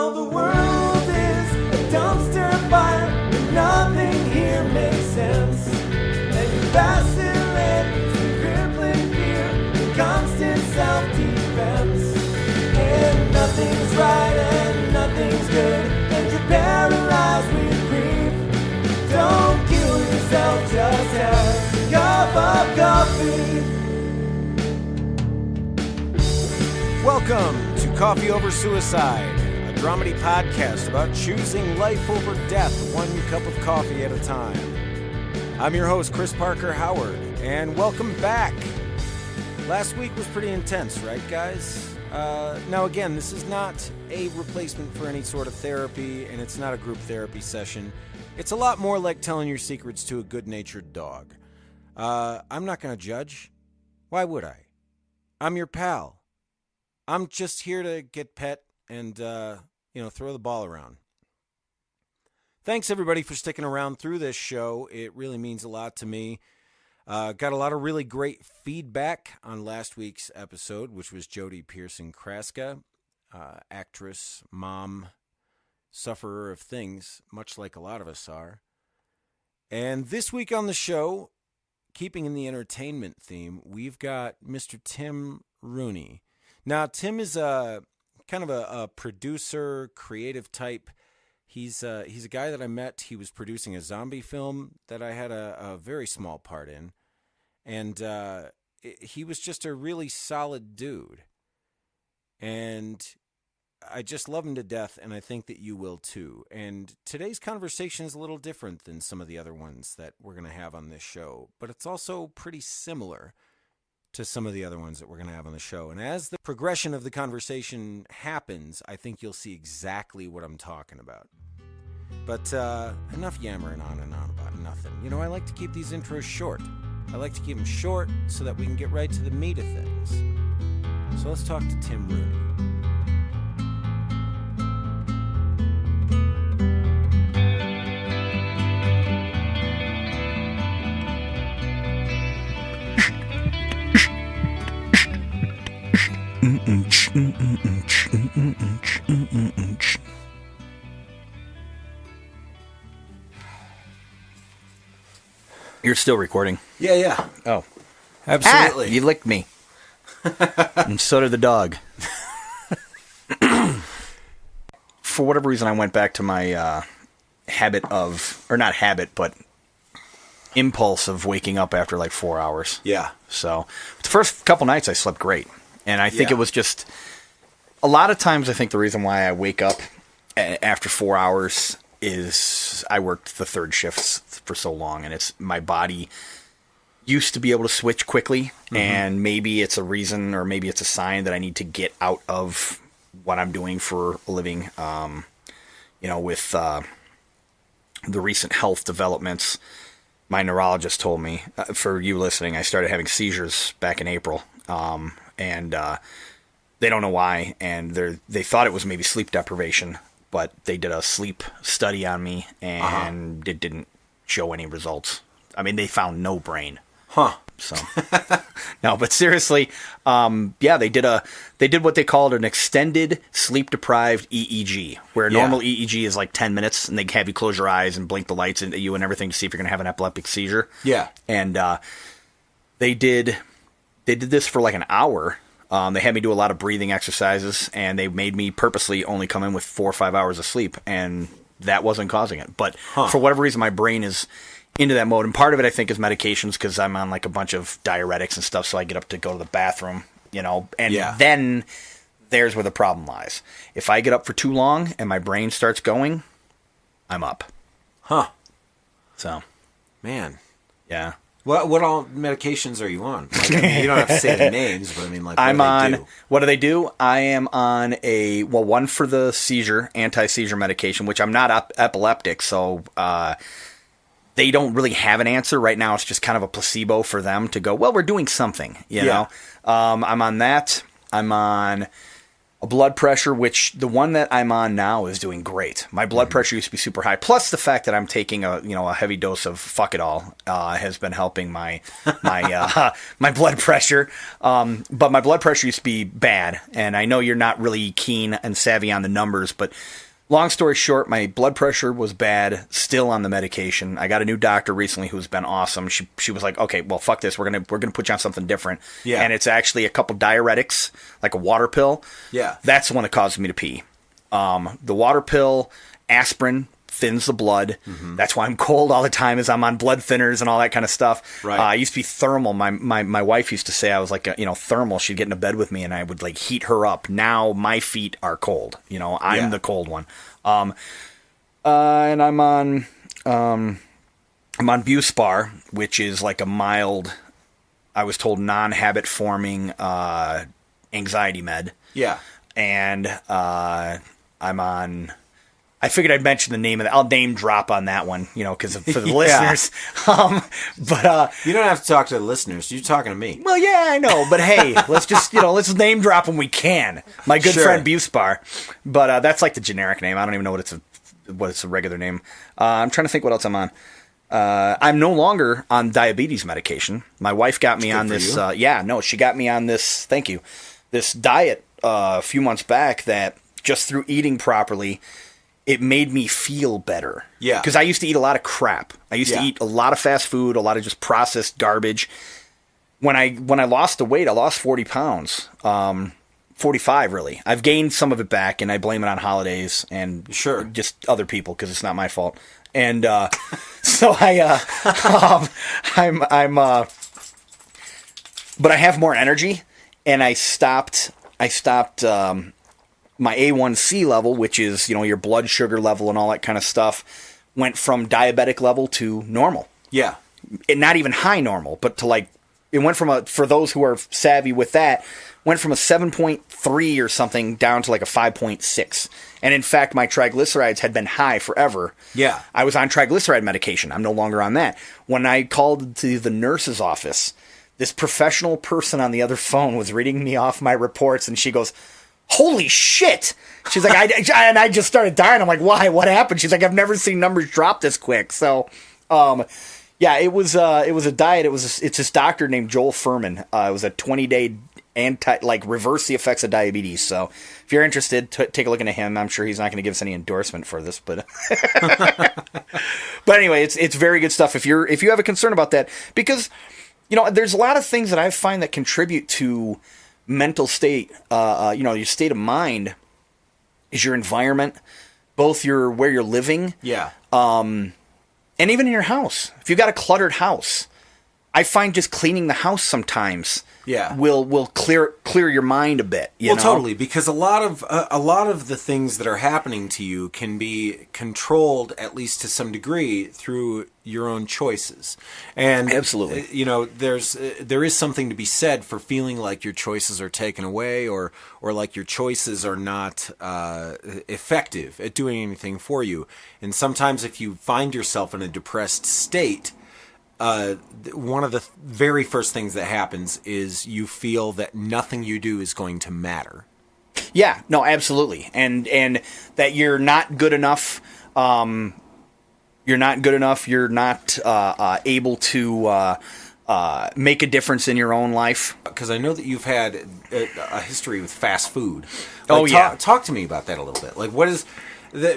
Well, the world is a dumpster fire, and nothing here makes sense. And you vacillate through crippling fear and constant self-defense. And nothing's right and nothing's good, and you're paralyzed with grief. Don't kill yourself, just have a cup of coffee. Welcome to Coffee Over Suicide, a dramedy podcast about choosing life over death, one cup of coffee at a time. I'm your host, Chris Parker Howard, and welcome back. Last week was pretty intense, right, guys? Now, again, this is not a replacement for any sort of therapy, and it's not a group therapy session. It's a lot more like telling your secrets to a good-natured dog. I'm not going to judge. Why would I? I'm your pal. I'm just here to get pet and, throw the ball around. Thanks, everybody, for sticking around through this show. It really means a lot to me. Got a lot of really great feedback on last week's episode, which was Jodie Pearson-Kraska, actress, mom, sufferer of things, much like a lot of us are. And this week on the show, keeping in the entertainment theme, we've got Mr. Tim Rooney. Now, Tim is a kind of a producer, creative type. He's a guy that I met. He was producing a zombie film that I had a very small part in. And he was just a really solid dude. And I just love him to death, and I think that you will too. And today's conversation is a little different than some of the other ones that we're going to have on this show. But it's also pretty similar to some of the other ones that we're going to have on the show. And as the progression of the conversation happens, I think you'll see exactly what I'm talking about. But enough yammering on and on about nothing. You know, I like to keep these intros short. I like to keep them short so that we can get right to the meat of things. So let's talk to Tim Rooney. You're still recording. Yeah. Oh. Absolutely. You licked me. And so did the dog. For whatever reason, I went back to my impulse of waking up after like 4 hours. Yeah. So the first couple nights I slept great. And I think it was just, a lot of times I think the reason why I wake up after 4 hours is I worked the third shifts for so long, and it's my body used to be able to switch quickly, and maybe it's a reason or maybe it's a sign that I need to get out of what I'm doing for a living. With the recent health developments, my neurologist told me, for you listening, I started having seizures back in April. And they don't know why, and they thought it was maybe sleep deprivation, but they did a sleep study on me, and it didn't show any results. I mean, they found no brain. Huh. So, no, but seriously, they did what they called an extended sleep-deprived EEG, where normal EEG is like 10 minutes, and they have you close your eyes and blink the lights at you and everything to see if you're going to have an epileptic seizure. Yeah. And they did this for like an hour. They had me do a lot of breathing exercises, and they made me purposely only come in with 4 or 5 hours of sleep, and that wasn't causing it. But for whatever reason, my brain is into that mode, and part of it I think is medications, because I'm on like a bunch of diuretics and stuff, so I get up to go to the bathroom, and then there's where the problem lies. If I get up for too long and my brain starts going, I'm up. So. Man. Yeah. What all medications are you on? Like, you don't have to say the names, but I mean, like, what do they do? I am on one for the anti-seizure medication, which I'm not epileptic, so they don't really have an answer. Right now, it's just kind of a placebo for them to go, well, we're doing something, you know? I'm on that. I'm on a blood pressure, which the one that I'm on now is doing great. My blood pressure used to be super high. Plus the fact that I'm taking a heavy dose of fuck it all has been helping my my blood pressure. But my blood pressure used to be bad, and I know you're not really keen and savvy on the numbers, but long story short, my blood pressure was bad, still on the medication. I got a new doctor recently who's been awesome. She was like, okay, well, fuck this. We're gonna put you on something different. Yeah. And it's actually a couple diuretics, like a water pill. Yeah. That's the one that causes me to pee. The water pill, aspirin, thins the blood. That's why I'm cold all the time, is I'm on blood thinners and all that kind of stuff. Right. I used to be thermal. My wife used to say I was like thermal. She'd get into bed with me and I would like heat her up. Now my feet are cold. I'm the cold one. And I'm on Buspar, which is like a mild, I was told, non-habit forming anxiety med. Yeah. And I'm on. I figured I'd mention the name of it. I'll name drop on that one, because for the listeners. But You don't have to talk to the listeners. You're talking to me. well, yeah, I know. But hey, let's just let's name drop when we can. My good Sure. friend Buspar, but that's like the generic name. I don't even know what it's a regular name. I'm trying to think what else I'm on. I'm no longer on diabetes medication. My wife got me on for this. you. She got me on this. Thank you. This diet a few months back that just through eating properly, it made me feel better. Yeah. Because I used to eat a lot of crap. I used to Yeah. eat a lot of fast food, a lot of just processed garbage. When I lost the weight, I lost 40 pounds. 45 really. I've gained some of it back, and I blame it on holidays and Sure. just other people because it's not my fault. And so but I have more energy, and I stopped my A1C level, which is, your blood sugar level and all that kind of stuff, went from diabetic level to normal. Yeah. And not even high normal, but to it went from for those who are savvy with that, went from a 7.3 or something down to like a 5.6. And in fact, my triglycerides had been high forever. Yeah. I was on triglyceride medication. I'm no longer on that. When I called to the nurse's office, this professional person on the other phone was reading me off my reports, and she goes, holy shit. She's like, and I just started dying. I'm like, why? What happened? She's like, I've never seen numbers drop this quick. So, yeah, it was a diet. It's this doctor named Joel Furman. It was a 20-day reverse the effects of diabetes. So if you're interested, take a look into him. I'm sure he's not going to give us any endorsement for this, but but anyway, it's very good stuff. If you have a concern about that, because there's a lot of things that I find that contribute to mental state, your state of mind, is your environment, both where you're living, and even in your house. If you've got a cluttered house, I find just cleaning the house sometimes will clear your mind a bit. You know? Totally, because a lot of the things that are happening to you can be controlled, at least to some degree, through your own choices. And absolutely, there is something to be said for feeling like your choices are taken away, or like your choices are not effective at doing anything for you. And sometimes, if you find yourself in a depressed state, one of the very first things that happens is you feel that nothing you do is going to matter. Yeah, no, absolutely. And that you're not good enough. You're not good enough. You're not able to make a difference in your own life. Because I know that you've had a history with fast food. Talk to me about that a little bit. Like, what is...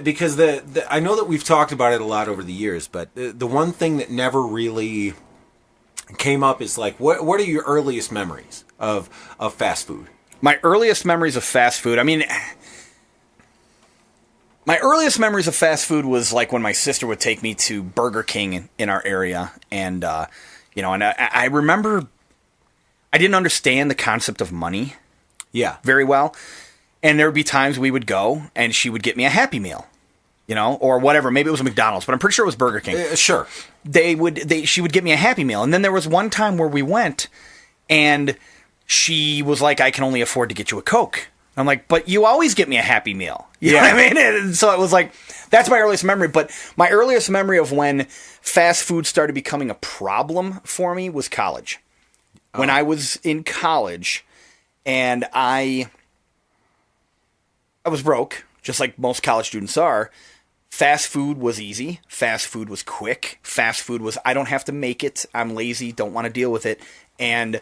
Because I know that we've talked about it a lot over the years, but the one thing that never really came up is like, what are your earliest memories of fast food? My earliest memories of fast food, my earliest memories of fast food was like when my sister would take me to Burger King in our area, and I remember I didn't understand the concept of money, very well. And there would be times we would go, and she would get me a Happy Meal, or whatever. Maybe it was a McDonald's, but I'm pretty sure it was Burger King. Sure. She would get me a Happy Meal. And then there was one time where we went, and she was like, I can only afford to get you a Coke. I'm like, but you always get me a Happy Meal. You know what I mean? And so it was like, that's my earliest memory. But my earliest memory of when fast food started becoming a problem for me was college. When I was in college, and I was broke, just like most college students are. Fast food was easy. Fast food was quick. Fast food was, I don't have to make it. I'm lazy, don't want to deal with it. And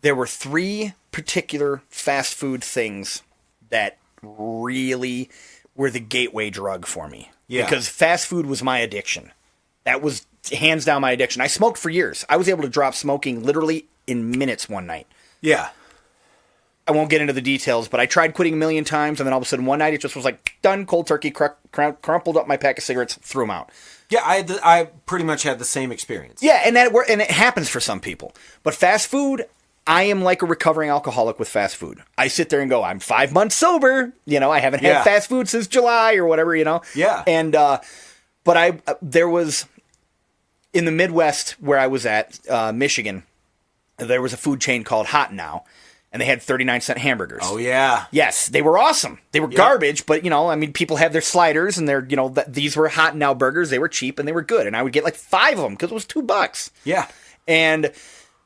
there were 3 particular fast food things that really were the gateway drug for me. Yeah. Because fast food was my addiction. That was hands down my addiction. I smoked for years. I was able to drop smoking literally in minutes one night. Yeah. I won't get into the details, but I tried quitting a million times, and then all of a sudden one night it just was like, done, cold turkey, crumpled up my pack of cigarettes, threw them out. Yeah, I pretty much had the same experience. Yeah, and it happens for some people. But fast food, I am like a recovering alcoholic with fast food. I sit there and go, I'm 5 months sober. I haven't had fast food since July or whatever, Yeah. And, but there was, in the Midwest where I was at, Michigan, there was a food chain called Hot Now. And they had 39-cent hamburgers. Oh, yeah. Yes, they were awesome. They were garbage, but, people have their sliders, and these were Hot Now burgers. They were cheap, and they were good. And I would get like 5 of them because it was $2. Yeah. And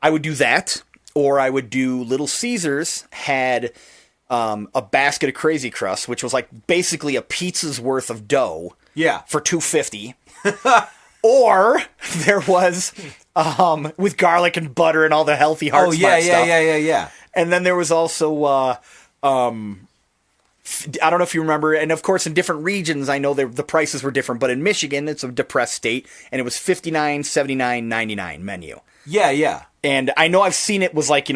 I would do that, or I would do Little Caesars had a basket of Crazy Crust, which was like basically a pizza's worth of dough. Yeah. For $2.50. Or there was with garlic and butter and all the healthy heart stuff. Yeah. And then there was also, I don't know if you remember, and of course in different regions, I know the prices were different, but in Michigan, it's a depressed state, and it was $59, $79, $99 menu. Yeah. And I know I've seen it was like,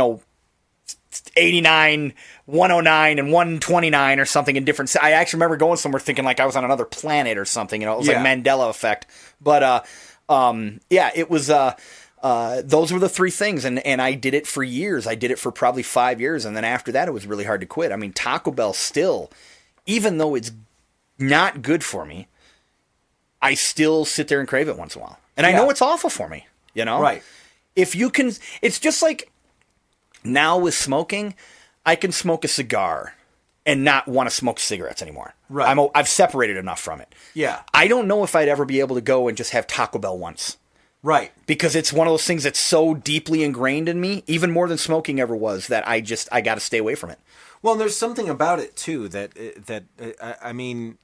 89, 109, and 129 or something in different. I actually remember going somewhere thinking like I was on another planet or something. It was like Mandela effect. But it was. Those were the 3 things, and I did it for years. I did it for probably 5 years, and then after that, it was really hard to quit. I mean, Taco Bell still, even though it's not good for me, I still sit there and crave it once in a while, and I know it's awful for me. Right. If you can, it's just like. Now with smoking, I can smoke a cigar and not want to smoke cigarettes anymore. Right. I've separated enough from it. Yeah. I don't know if I'd ever be able to go and just have Taco Bell once. Right. Because it's one of those things that's so deeply ingrained in me, even more than smoking ever was, that I got to stay away from it. Well, and there's something about it too that I mean,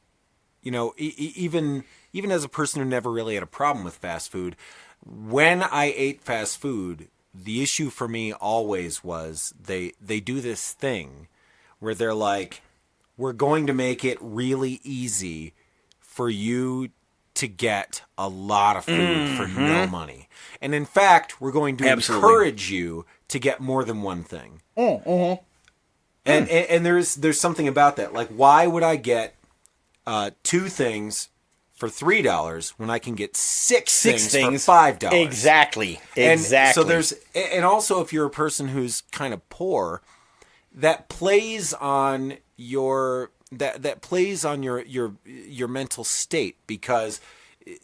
even as a person who never really had a problem with fast food, when I ate fast food, the issue for me always was they do this thing where they're like, we're going to make it really easy for you to get a lot of food for no money. And in fact, we're going to encourage you to get more than one thing. And there's something about that. Like, why would I get 2 things for $3 when I can get six things for $5? Exactly. And so and also if you're a person who's kind of poor, that plays on your your mental state, because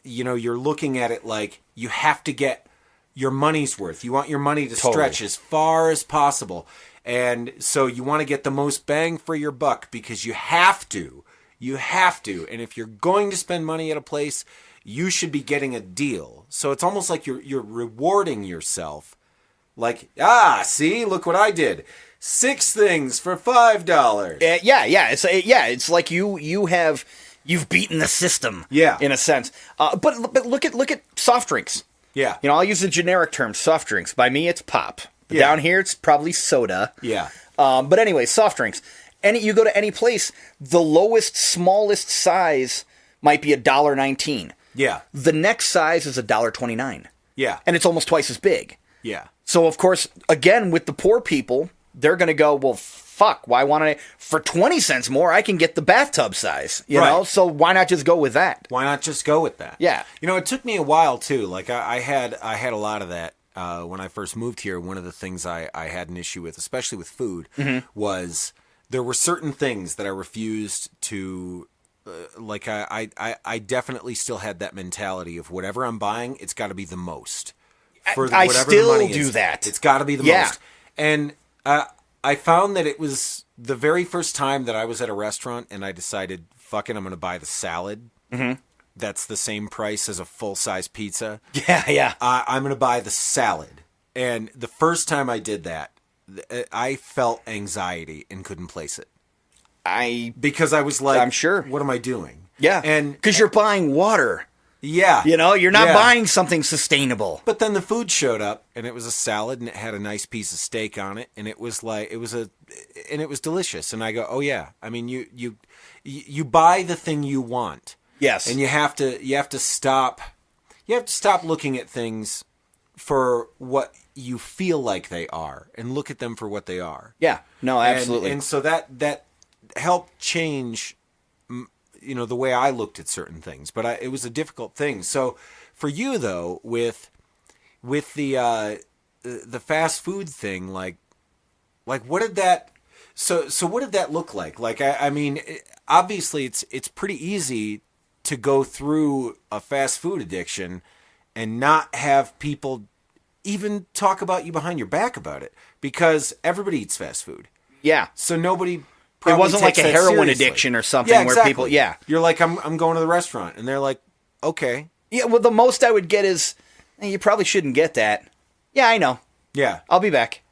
you're looking at it like you have to get your money's worth. You want your money to stretch as far as possible. And so you want to get the most bang for your buck because you have to. You have to. And if you're going to spend money at a place, you should be getting a deal. So it's almost like you're rewarding yourself. Like, see, look what I did. 6 things for $5. It's like you've beaten the system. Yeah. In a sense. But look at soft drinks. Yeah. I'll use the generic term, soft drinks. By me, it's pop. But down here, it's probably soda. Yeah. But anyway, soft drinks. You go to any place, the lowest, smallest size might be $1.19. Yeah. The next size is $1.29. Yeah. And it's almost twice as big. Yeah. So, of course, again, with the poor people, they're going to go, well, fuck, why want I... For 20 cents more, I can get the bathtub size, you know? So why not just go with that? Why not just go with that? Yeah. It took me a while, too. Like, I had a lot of that when I first moved here. One of the things I had an issue with, especially with food, was... There were certain things that I refused to, I definitely still had that mentality of whatever I'm buying, it's got to be the most. I still do that. It's got to be the most. And I found that it was the very first time that I was at a restaurant and I decided, fuck it, I'm going to buy the salad. Mm-hmm. That's the same price as a full-size pizza. Yeah. I'm going to buy the salad. And the first time I did that, I felt anxiety and couldn't place it. because I was like, I'm sure. what am I doing? Yeah. And because you're buying water. Yeah. You know, you're not buying something sustainable. But then the food showed up, and it was a salad, and it had a nice piece of steak on it, and it was delicious. And I go, oh yeah. I mean, you buy the thing you want. Yes. And you have to stop looking at things for what you feel like they are, and look at them for what they are. Yeah. No, absolutely. And so that helped change, the way I looked at certain things, but it was a difficult thing. So for you though, with the fast food thing, like what did that, so what did that look like? Like, I mean, obviously it's pretty easy to go through a fast food addiction and not have people even talk about you behind your back about it, because everybody eats fast food. Yeah. So nobody it wasn't like a heroin seriously. addiction or something exactly. where people, You're like, I'm going to the restaurant, and they're like, okay. Yeah, well, the most I would get is, hey, you probably shouldn't get that. Yeah, I know. Yeah. I'll be back.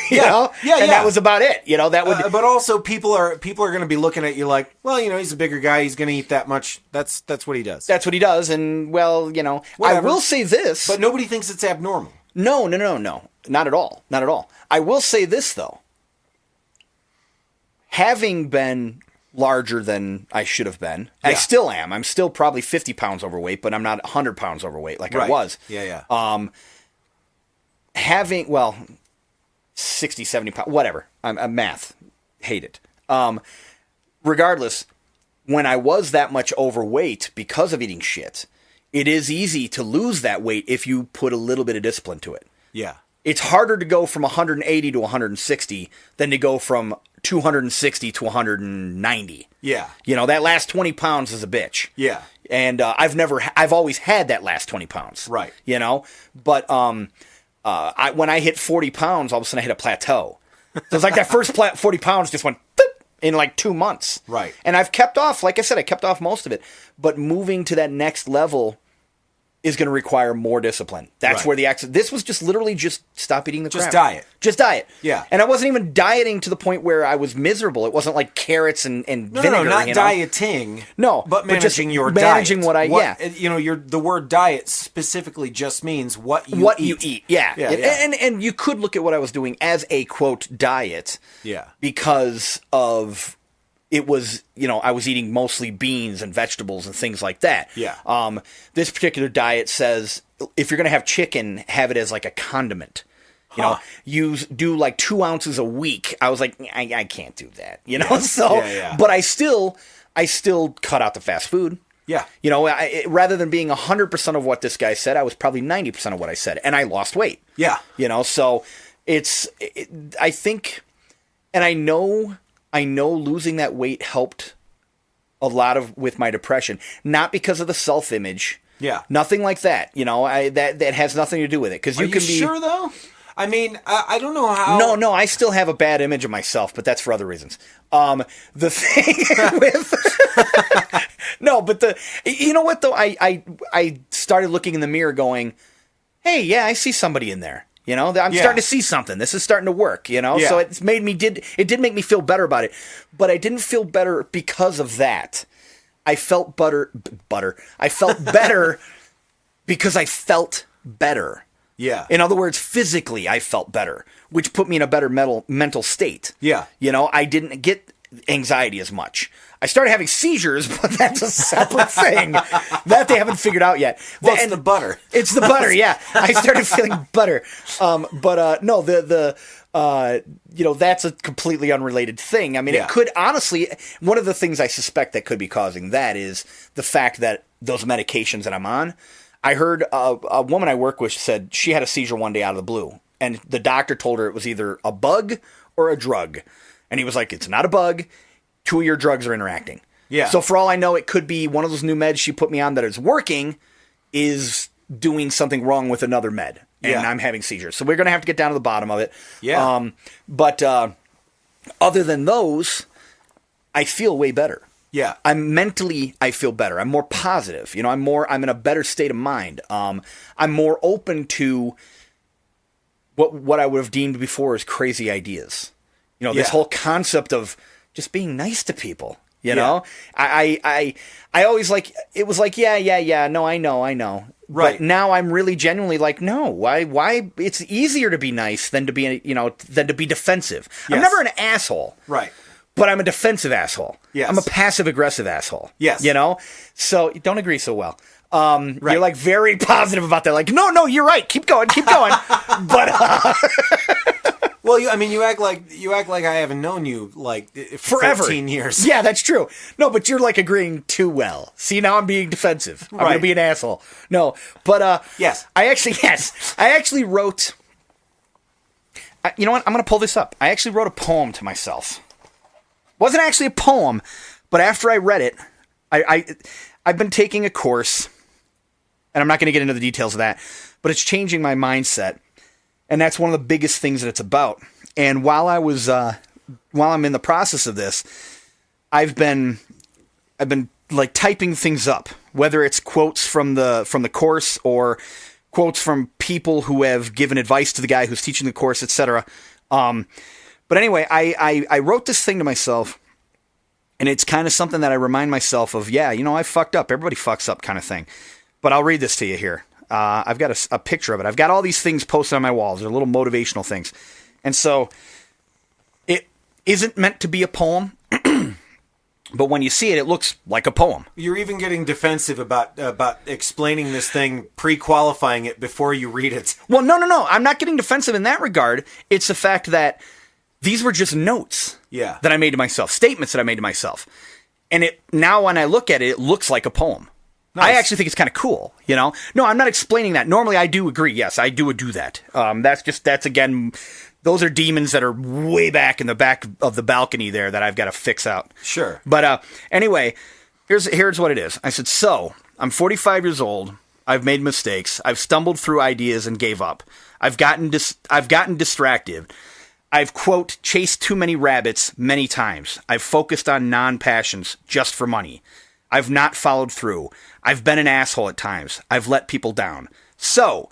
Yeah. And that was about it. That would. But also, people are going to be looking at you like, well, he's a bigger guy. He's going to eat that much. That's what he does. That's what he does. And well, Whatever. I will say this. But nobody thinks it's abnormal. No. Not at all. Not at all. I will say this though. Having been larger than I should have been, I still am. I'm still probably 50 pounds overweight, but I'm not 100 pounds overweight like I was. Yeah. Having 60, 70 pounds, whatever. I'm math. Hate it. Regardless, when I was that much overweight because of eating shit, it is easy to lose that weight if you put a little bit of discipline to it. Yeah. It's harder to go from 180 to 160 than to go from 260 to 190. Yeah. That last 20 pounds is a bitch. Yeah. And I've always had that last 20 pounds. Right. But when I hit 40 pounds, all of a sudden I hit a plateau. So it's like that first 40 pounds just went boop, in like 2 months. Right. And I've kept off, like I said, I kept off most of it. But moving to that next level is going to require more discipline. That's where this was just literally just stop eating the crap. Just diet. Yeah. And I wasn't even dieting to the point where I was miserable. It wasn't like carrots and vinegar. No, not dieting. No. But managing your managing diet. Managing the word diet specifically just means what you eat. Yeah. And you could look at what I was doing as a, quote, diet. Yeah. Because of... It was, I was eating mostly beans and vegetables and things like that. Yeah. This particular diet says if you're going to have chicken, have it as like a condiment. Do like 2 ounces a week. I was like, I can't do that. But I still cut out the fast food. Yeah. Rather than being 100% of what this guy said, I was probably 90% of what I said, and I lost weight. Yeah. So I think, and I know losing that weight helped a lot with my depression, not because of the self-image. Yeah. Nothing like that. That has nothing to do with it. Because you can be sure though? I mean, I don't know how. No, I still have a bad image of myself, but that's for other reasons. The thing with no, but you know what though? I started looking in the mirror, going, "Hey, yeah, I see somebody in there." I'm starting to see something. This is starting to work, Yeah. So it did make me feel better about it. But I didn't feel better because of that. I felt I felt better because I felt better. Yeah. In other words, physically I felt better, which put me in a better mental state. Yeah. I didn't get anxiety as much. I started having seizures, but that's a separate thing that they haven't figured out yet. Well, it's the butter. It's the butter, yeah. I started feeling butter. No, that's a completely unrelated thing. I mean, It could honestly, one of the things I suspect that could be causing that is the fact that those medications that I'm on, I heard a woman I work with said she had a seizure one day out of the blue, and the doctor told her it was either a bug or a drug. And he was like, it's not a bug. 2 of your drugs are interacting. Yeah. So for all I know, it could be one of those new meds she put me on that is working is doing something wrong with another med. And I'm having seizures. So we're going to have to get down to the bottom of it. Yeah. But other than those, I feel way better. Yeah. I feel better. I'm more positive. I'm in a better state of mind. I'm more open to what I would have deemed before as crazy ideas. This whole concept of just being nice to people. You know, I always like, it was like, yeah, no, I know. Right. But now I'm really genuinely like, no, why? It's easier to be nice than to be, than to be defensive. Yes. I'm never an asshole. Right. But I'm a defensive asshole. Yes. I'm a passive aggressive asshole. Yes. So you don't agree so well. Right. You're like very positive about that. Like, no, you're right. Keep going. But Well, you act like I haven't known you like forever. 13 years. Yeah, that's true. No, but you're like agreeing too well. See, now I'm being defensive. I'm going to be an asshole. No, but Yes. I actually wrote. You know what? I'm going to pull this up. I actually wrote a poem to myself. Wasn't actually a poem, but after I read it, I've been taking a course, and I'm not going to get into the details of that, but it's changing my mindset. And that's one of the biggest things that it's about. And while I'm in the process of this, I've been like typing things up, whether it's quotes from the course or quotes from people who have given advice to the guy who's teaching the course, etc. But anyway, I wrote this thing to myself, and it's kind of something that I remind myself of. Yeah, I fucked up. Everybody fucks up, kind of thing. But I'll read this to you here. I've got a picture of it. I've got all these things posted on my walls. They're little motivational things. And so it isn't meant to be a poem, but when you see it, it looks like a poem. You're even getting defensive about explaining this thing, pre-qualifying it before you read it. Well, no. I'm not getting defensive in that regard. It's the fact that these were just notes that I made to myself, statements that I made to myself. And now when I look at it, it looks like a poem. Nice. I actually think it's kind of cool, No, I'm not explaining that. Normally, I do agree. Yes, I do that. That's again, those are demons that are way back in the back of the balcony there that I've got to fix out. Sure. But anyway, here's what it is. I said, so I'm 45 years old. I've made mistakes. I've stumbled through ideas and gave up. I've gotten distracted. I've, quote, chased too many rabbits many times. I've focused on non-passions just for money. I've not followed through. I've been an asshole at times. I've let people down. So,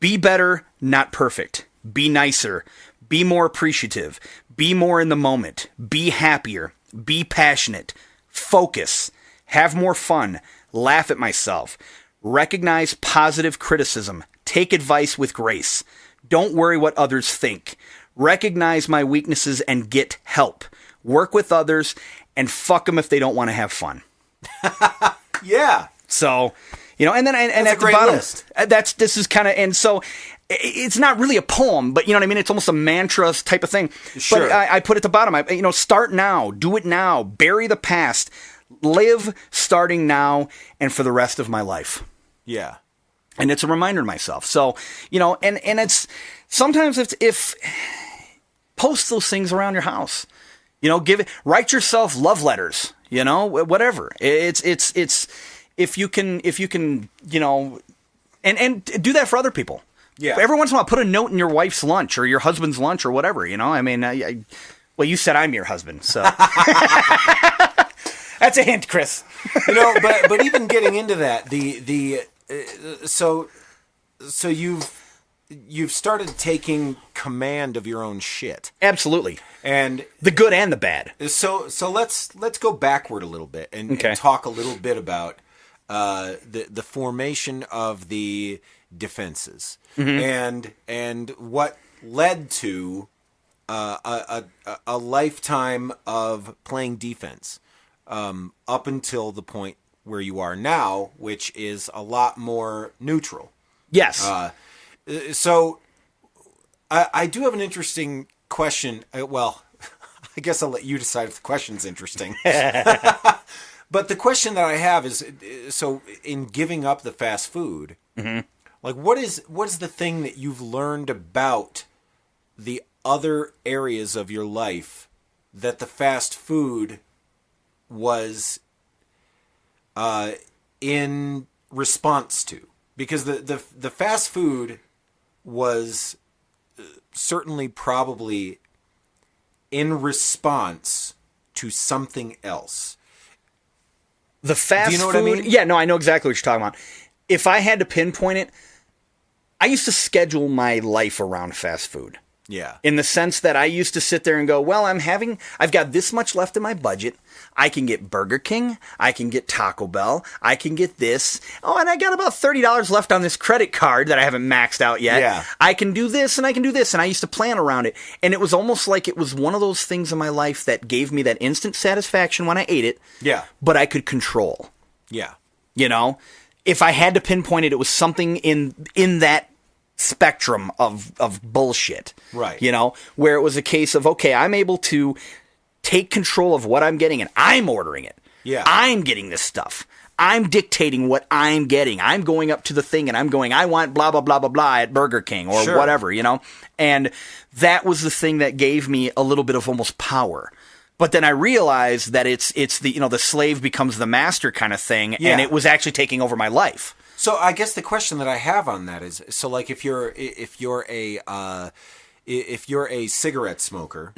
be better, not perfect. Be nicer. Be more appreciative. Be more in the moment. Be happier. Be passionate. Focus. Have more fun. Laugh at myself. Recognize positive criticism. Take advice with grace. Don't worry what others think. Recognize my weaknesses and get help. Work with others and fuck them if they don't want to have fun. Yeah. So, and then and at the bottom, list. This is kind of, and so it's not really a poem, but you know what I mean. It's almost a mantra type of thing. Sure. But I put at the bottom, start now, do it now, bury the past, live starting now, and for the rest of my life. Yeah. And it's a reminder to myself. So, and it's sometimes if post those things around your house. Write yourself love letters, whatever. It's if you can, and do that for other people. Yeah. Every once in a while, put a note in your wife's lunch or your husband's lunch or whatever, I mean, well, you said I'm your husband, so that's a hint, Chris. But even getting into that, so you've started taking command of your own shit. Absolutely. And the good and the bad. So let's go backward a little bit and talk a little bit about the formation of the defenses and what led to a lifetime of playing defense up until the point where you are now, which is a lot more neutral. Yes. So I do have an interesting question. Well, I guess I'll let you decide if the question's interesting. But the question that I have is, so in giving up the fast food, like what is the thing that you've learned about the other areas of your life that the fast food was in response to? Because the fast food was certainly probably in response to something else. The fast Do you know food, what I mean? Yeah, no, I know exactly what you're talking about. If I had to pinpoint it, I used to schedule my life around fast food. Yeah. In the sense that I used to sit there and go, well, I've got this much left in my budget. I can get Burger King. I can get Taco Bell. I can get this. Oh, and I got about $30 left on this credit card that I haven't maxed out yet. Yeah. I can do this and I can do this. And I used to plan around it. And it was almost like it was one of those things in my life that gave me that instant satisfaction when I ate it. Yeah. But I could control. Yeah. You know? If I had to pinpoint it, it was something in that spectrum of bullshit. Right. You know? Where it was a case of, okay, I'm able to take control of what I'm getting and I'm ordering it. Yeah. I'm getting this stuff. I'm dictating what I'm getting. I'm going up to the thing and I'm going, I want blah, blah, blah, blah, blah at Burger King or Sure. whatever, you know? And that was the thing that gave me a little bit of almost power. But then I realized that it's the, you know, the slave becomes the master kind of thing. Yeah. And it was actually taking over my life. So I guess the question that I have on that is, so like if you're a cigarette smoker,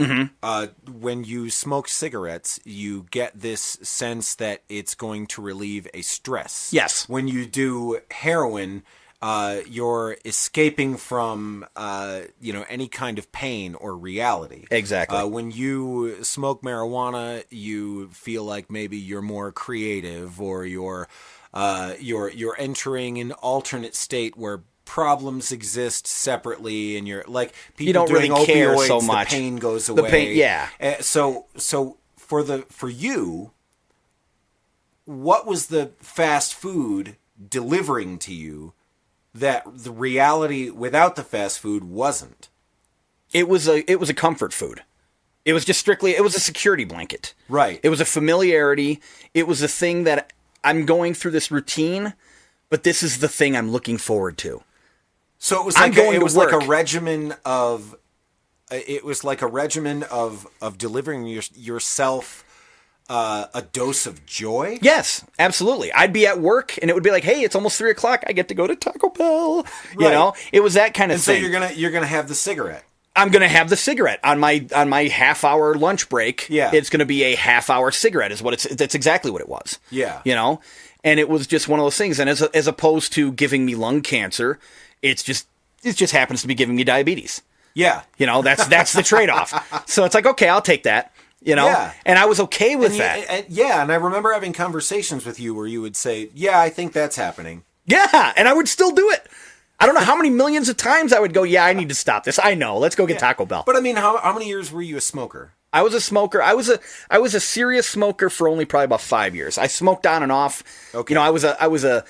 when you smoke cigarettes, you get this sense that it's going to relieve a stress. Yes. When you do heroin, you're escaping from any kind of pain or reality. Exactly. When you smoke marijuana, you feel like maybe you're more creative, or you're entering an alternate state where problems exist separately, and you're like, people You don't doing really care opioids, so much. The pain goes The away. pain- yeah. So for you, what was the fast food delivering to you that the reality without the fast food wasn't? It was a comfort food. It was just strictly, it was a security blanket. Right. It was a familiarity. It was a thing that I'm going through this routine, but this is the thing I'm looking forward to. So it was I'm like going it to was like a work. regimen of delivering yourself a dose of joy. Yes, absolutely. I'd be at work and it would be like, hey, it's almost 3:00. I get to go to Taco Bell. You Right. know, it was that kind of And so thing. you're gonna have the cigarette. I'm going to have the cigarette on my half-hour lunch break. Yeah. It's going to be a half-hour cigarette is what that's exactly what it was. Yeah. You know? And it was just one of those things. And as opposed to giving me lung cancer, it just happens to be giving me diabetes. Yeah. You know, that's the trade-off. So it's like, okay, I'll take that. You know? Yeah. And I was okay with And that. and I remember having conversations with you where you would say, "Yeah, I think that's happening." Yeah, and I would still do it. I don't know how many millions of times I would go, yeah, I need to stop this. I know. Let's go get Taco Bell. But I mean, how many years were you a smoker? I was a smoker. I was a serious smoker for only probably about 5 years. I smoked on and off. Okay. You know, I was a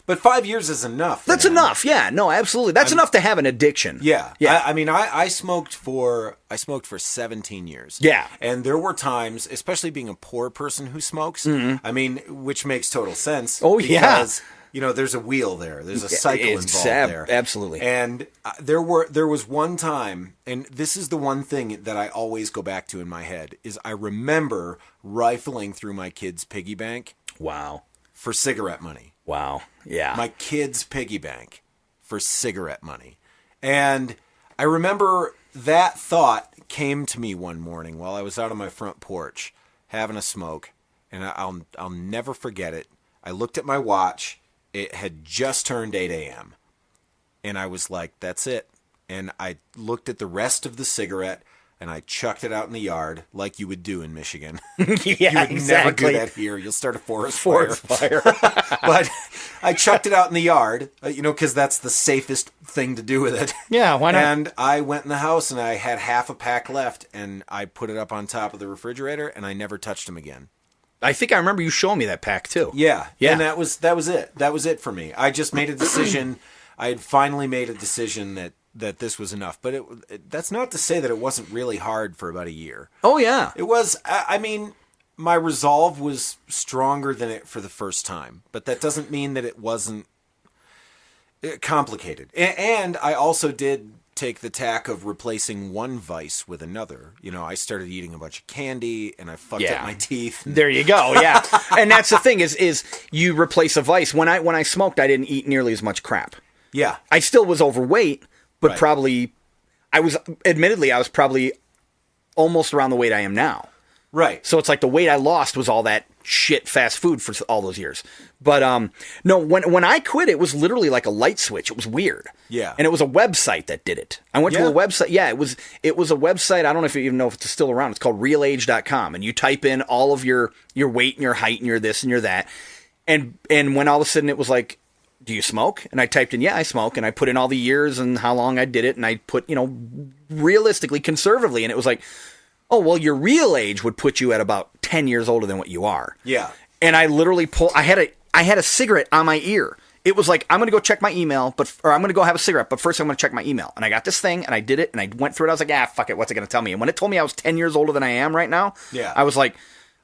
But 5 years is enough. that's man. enough. Yeah, no, absolutely. That's enough to have an addiction. Yeah. Yeah. I mean, I smoked for 17 years. Yeah. And there were times, especially being a poor person who smokes, I mean, which makes total sense. Oh, yeah. Because, you know, there's a wheel there. There's a cycle involved there. Absolutely. And there was one time, and this is the one thing that I always go back to in my head, is I remember rifling through my kid's piggy bank Wow. for cigarette money. Wow. Yeah. My kid's piggy bank for cigarette money. And I remember that thought came to me one morning while I was out on my front porch having a smoke, and I'll never forget it. I looked at my watch. It had just turned 8 a.m. And I was like, that's it. And I looked at the rest of the cigarette and I chucked it out in the yard like you would do in Michigan. yeah, You would exactly. never do that here. You'll start a forest Fire. But I chucked it out in the yard, because that's the safest thing to do with it. Yeah, why not? And I went in the house and I had half a pack left and I put it up on top of the refrigerator and I never touched them again. I think I remember you showing me that pack too. Yeah. Yeah. And that was it. That was it for me. I just made a decision. I had finally made a decision that this was enough. But that's not to say that it wasn't really hard for about a year. Oh yeah. It was, I mean, my resolve was stronger than it for the first time. But that doesn't mean that it wasn't complicated. And I also did take the tack of replacing one vice with another. I started eating a bunch of candy and I fucked up my teeth. There you go. Yeah. And that's the thing is you replace a vice. When I smoked, I didn't eat nearly as much crap. Yeah. I still was overweight, but Right. I was probably almost around the weight I am now. Right. So it's like the weight I lost was all that shit fast food for all those years. But no, when I quit, it was literally like a light switch. It was weird. Yeah. And it was a website that did it. I went to a website. Yeah, it was a website. I don't know if you even know if it's still around. It's called realage.com. And you type in all of your weight and your height and your this and your that. And when all of a sudden it was like, do you smoke? And I typed in, yeah, I smoke. And I put in all the years and how long I did it. And I put, realistically, conservatively. And it was like, oh, well, your real age would put you at about 10 years older than what you are. Yeah. And I literally I had a cigarette on my ear. It was like, I'm going to go check my email, or I'm going to go have a cigarette, but first I'm going to check my email. And I got this thing, and I did it, and I went through it. I was like, fuck it, what's it going to tell me? And when it told me I was 10 years older than I am right now, I was like,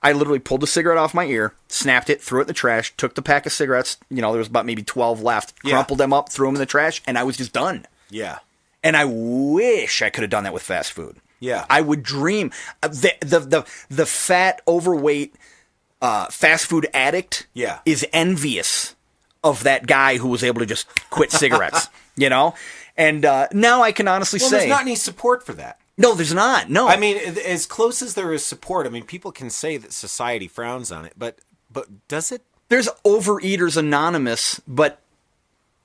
I literally pulled the cigarette off my ear, snapped it, threw it in the trash, took the pack of cigarettes, there was about maybe 12 left, crumpled them up, threw them in the trash, and I was just done. Yeah. And I wish I could have done that with fast food. Yeah. I would dream. The fat, overweight, fast food addict is envious of that guy who was able to just quit cigarettes, And now I can honestly say... there's not any support for that. No, there's not. No. I mean, as close as there is support, people can say that society frowns on it, but does it? There's Overeaters Anonymous, but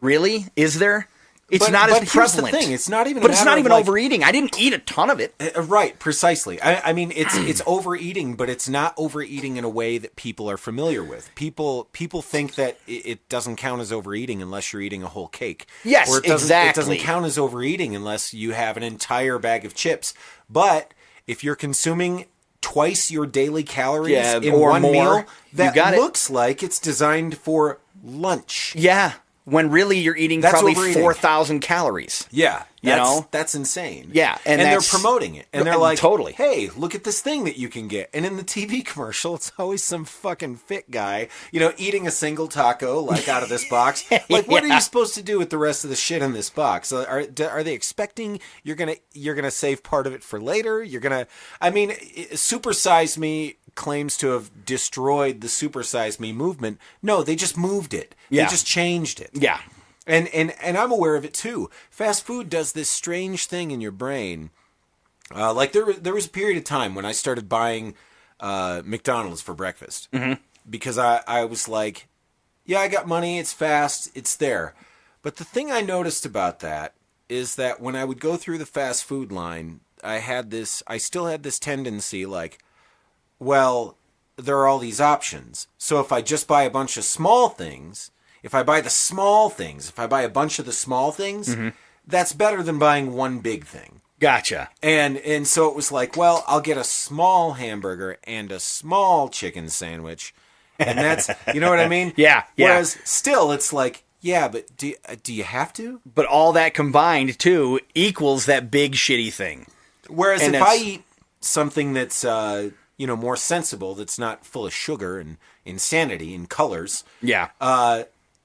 really? Is there? It's not as prevalent. Here's the thing. It's not even. But it's not even overeating. I didn't eat a ton of it. Right, precisely. I mean, it's overeating, but it's not overeating in a way that people are familiar with. People think that it doesn't count as overeating unless you're eating a whole cake. Yes, or exactly. It doesn't count as overeating unless you have an entire bag of chips. But if you're consuming twice your daily calories in or one more, meal, that looks like it's designed for lunch. Yeah. When really you're eating probably 4,000 calories. Yeah. That's insane. Yeah. And they're promoting it. And they're like, totally. Hey, look at this thing that you can get. And in the TV commercial, it's always some fucking fit guy, eating a single taco, like out of this box. Like, what are you supposed to do with the rest of the shit in this box? Are they expecting you're gonna save part of it for later? Super Size Me claims to have destroyed the Super Size Me movement. No, they just moved it. Yeah. They just changed it. Yeah. And I'm aware of it too. Fast food does this strange thing in your brain. Like there was a period of time when I started buying McDonald's for breakfast because I was like, yeah, I got money. It's fast. It's there. But the thing I noticed about that is that when I would go through the fast food line, I still had this tendency like, well, there are all these options. So if I just buy a bunch of small things, if I buy the small things, if I buy a bunch of the small things, that's better than buying one big thing. Gotcha. And so it was like, well, I'll get a small hamburger and a small chicken sandwich. And that's, you know what I mean? Yeah. Whereas still it's like, yeah, but do you have to? But all that combined, too, equals that big shitty thing. Whereas if I eat something that's, more sensible, that's not full of sugar and insanity and colors,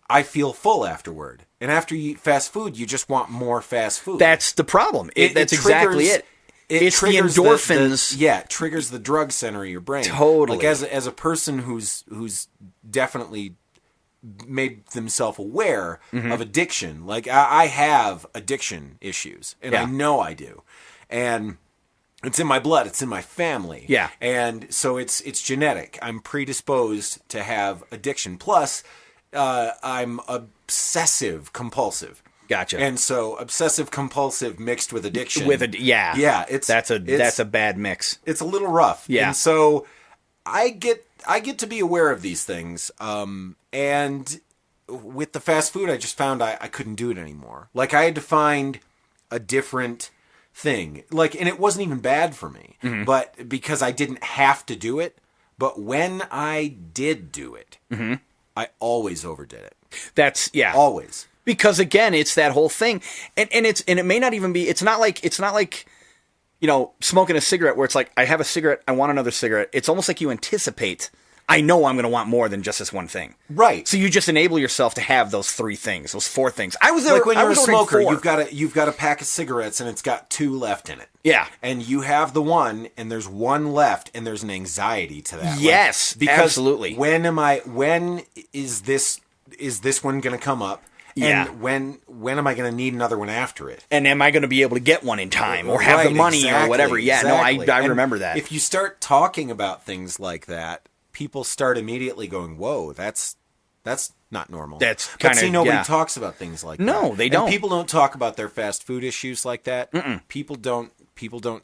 I feel full afterward. And after you eat fast food, you just want more fast food. That's the problem. That's exactly it. It's the endorphins. It triggers the drug center of your brain. Totally. Like as a person who's definitely made themselves aware of addiction. Like I have addiction issues, and I know I do, and it's in my blood. It's in my family. Yeah, and so it's genetic. I'm predisposed to have addiction. Plus, I'm obsessive compulsive. Gotcha. And so obsessive compulsive mixed with addiction. That's a bad mix. It's a little rough. Yeah. And so I get to be aware of these things. And with the fast food, I just found I couldn't do it anymore. Like I had to find a different thing. Like, and it wasn't even bad for me, but because I didn't have to do it. But when I did do it, I always overdid it. Always. Because again, it's that whole thing, and it may not even be. It's not like smoking a cigarette where it's like I have a cigarette, I want another cigarette. It's almost like you anticipate. I know I'm going to want more than just this one thing. Right. So you just enable yourself to have those 3 things, those 4 things. I was like when you're a smoker, 4. you've got a pack of cigarettes and it's got 2 left in it. Yeah. And you have the one and there's 1 left and there's an anxiety to that. Yes, because absolutely. When is this one going to come up? Yeah. And when am I going to need another one after it? And am I going to be able to get one in time or have the money or whatever? Yeah, exactly. no, I remember that. If you start talking about things like that, people start immediately going, "Whoa, that's not normal." That's But kinda- see, nobody yeah. talks about things like that. No, they And don't. people don't talk about their fast food issues like that. People don't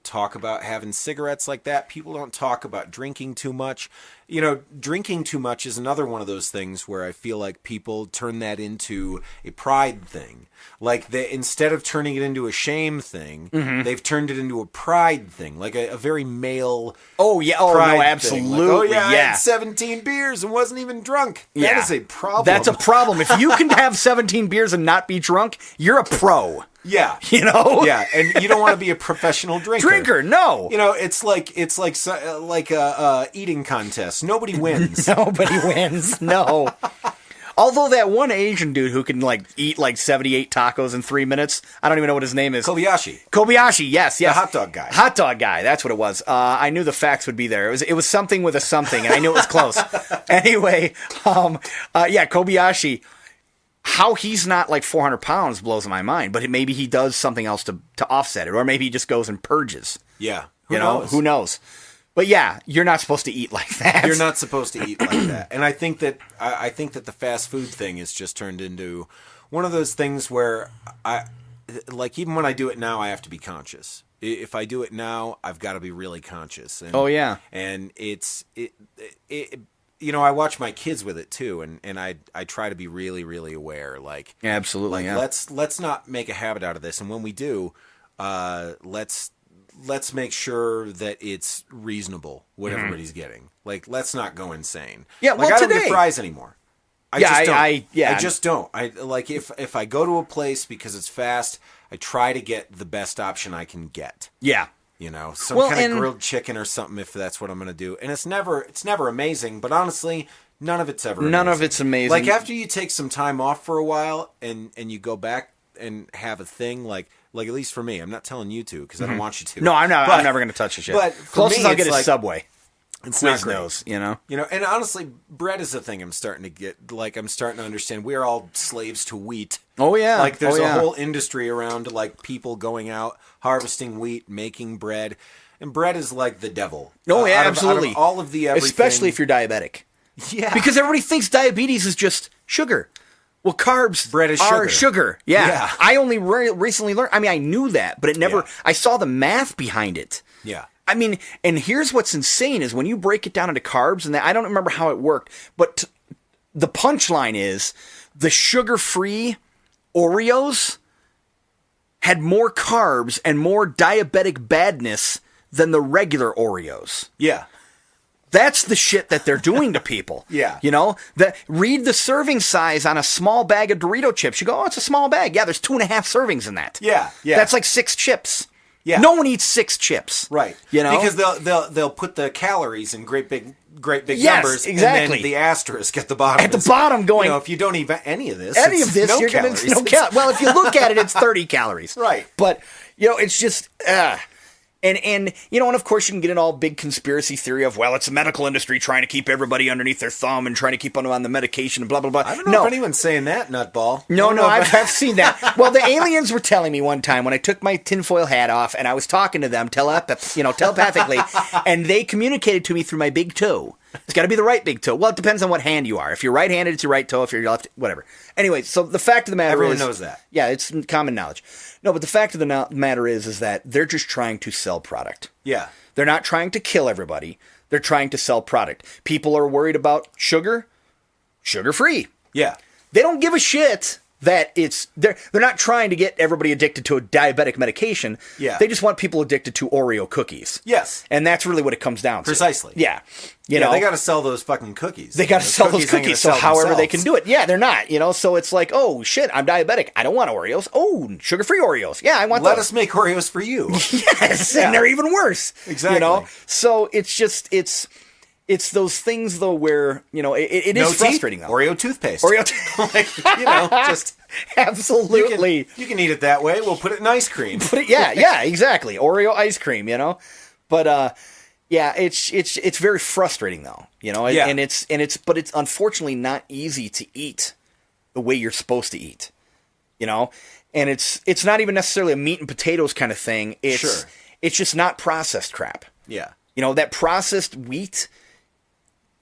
talk about having cigarettes like that. People don't talk about drinking too much. You know, drinking too much is another one of those things where I feel like people turn that into a pride thing. Like, instead of turning it into a shame thing, they've turned it into a pride thing, like a very male. Oh yeah, oh pride no, thing. absolutely, Like, oh yeah, I yeah. had 17 beers and wasn't even drunk. Yeah. That is a problem. That's a problem. If you can have 17 beers and not be drunk, you're a pro. Yeah. You know? Yeah, and you don't want to be a professional drinker. No. You know, it's like a eating contest. Nobody wins. Nobody wins. No. Although that one Asian dude who can like eat like 78 tacos in 3 minutes, I don't even know what his name is. Kobayashi, yes. the hot dog guy. Hot dog guy, that's what it was. I knew the facts would be there. It was something with a something, and I knew it was close. Anyway, Kobayashi. How he's not like 400 pounds blows my mind, but maybe he does something else to offset it, or maybe he just goes and purges. Yeah, Who knows? But yeah, you're not supposed to eat like that. You're not supposed to eat like that. And I think that the fast food thing has just turned into one of those things where even when I do it now, I have to be conscious. If I do it now, I've got to be really conscious. And, oh yeah, and it's I watch my kids with it too, and I try to be really, really aware. Like, absolutely, yeah. Let's not make a habit out of this, and when we do, let's make sure that it's reasonable what everybody's getting. Like, let's not go insane. Yeah, like, well, I don't today get fries anymore. I just don't. I like if I go to a place because it's fast, I try to get the best option I can get. Yeah. You know, some kind of grilled chicken or something if that's what I'm going to do. And it's never amazing, but honestly, none of it's ever amazing. None of it's amazing. Like, after you take some time off for a while and you go back and have a thing, like at least for me, I'm not telling you to because I don't want you to. No, I'm not. I'm never going to touch this shit. But closest I'll get is Subway. It's not great. Quiznos, you know? You know, and honestly, bread is a thing I'm starting to get. Like, I'm starting to understand we're all slaves to wheat. Oh, yeah. Like, there's a whole industry around, like, people going out, harvesting wheat, making bread. And bread is like the devil. Oh, yeah, absolutely. Out of all of the everything. Especially if you're diabetic. Yeah. Because everybody thinks diabetes is just sugar. Well, carbs bread is are sugar. Yeah. I only recently learned. I mean, I knew that, but it never. Yeah. I saw the math behind it. Yeah. I mean, and here's what's insane is when you break it down into carbs, and I don't remember how it worked, but the punchline is the sugar-free Oreos had more carbs and more diabetic badness than the regular Oreos. Yeah. That's the shit that they're doing to people. Yeah. You know, read the serving size on a small bag of Dorito chips. You go, oh, it's a small bag. Yeah, there's 2.5 servings in that. Yeah. Yeah. That's like 6 chips. Yeah. No one eats 6 chips. Right. You know? Because they'll put the calories in great big yes, numbers. Exactly. And then the asterisk at the bottom. At the bottom going, if you don't eat any of this, no you're going to no calories. Well, if you look at it, it's 30 calories. Right. But, it's just And of course you can get in all big conspiracy theory of, well, it's the medical industry trying to keep everybody underneath their thumb and trying to keep them on the medication and blah, blah, blah. I don't know if anyone's saying that, nutball. No, I've seen that. Well, the aliens were telling me one time when I took my tinfoil hat off and I was talking to them telepathically, and they communicated to me through my big toe. It's got to be the right big toe. Well, it depends on what hand you are. If you're right-handed, it's your right toe. If you're left, whatever. Anyway, so the fact of the matter Everyone is... knows that. Yeah, it's common knowledge. No, but the fact of the matter is that they're just trying to sell product. Yeah. They're not trying to kill everybody. They're trying to sell product. People are worried about sugar. Sugar-free. Yeah. They don't give a shit that they're not trying to get everybody addicted to a diabetic medication. Yeah. They just want people addicted to Oreo cookies. Yes. And that's really what it comes down to. Precisely. Yeah. They got to sell those fucking cookies. They got to sell those cookies, so however they can do it. Yeah, they're not, so it's like, oh, shit, I'm diabetic. I don't want Oreos. Oh, sugar-free Oreos. Yeah, I want those. Let us make Oreos for you. Yes, and they're even worse. Exactly. So it's just, it's those things, though, where, it is frustrating, though. Oreo toothpaste. Just... Absolutely. You can eat it that way. We'll put it in ice cream. Yeah, exactly. Oreo ice cream, But, it's very frustrating, though, Yeah. and it's unfortunately not easy to eat the way you're supposed to eat, and it's not even necessarily a meat and potatoes kind of thing. It's just not processed crap. Yeah. That processed wheat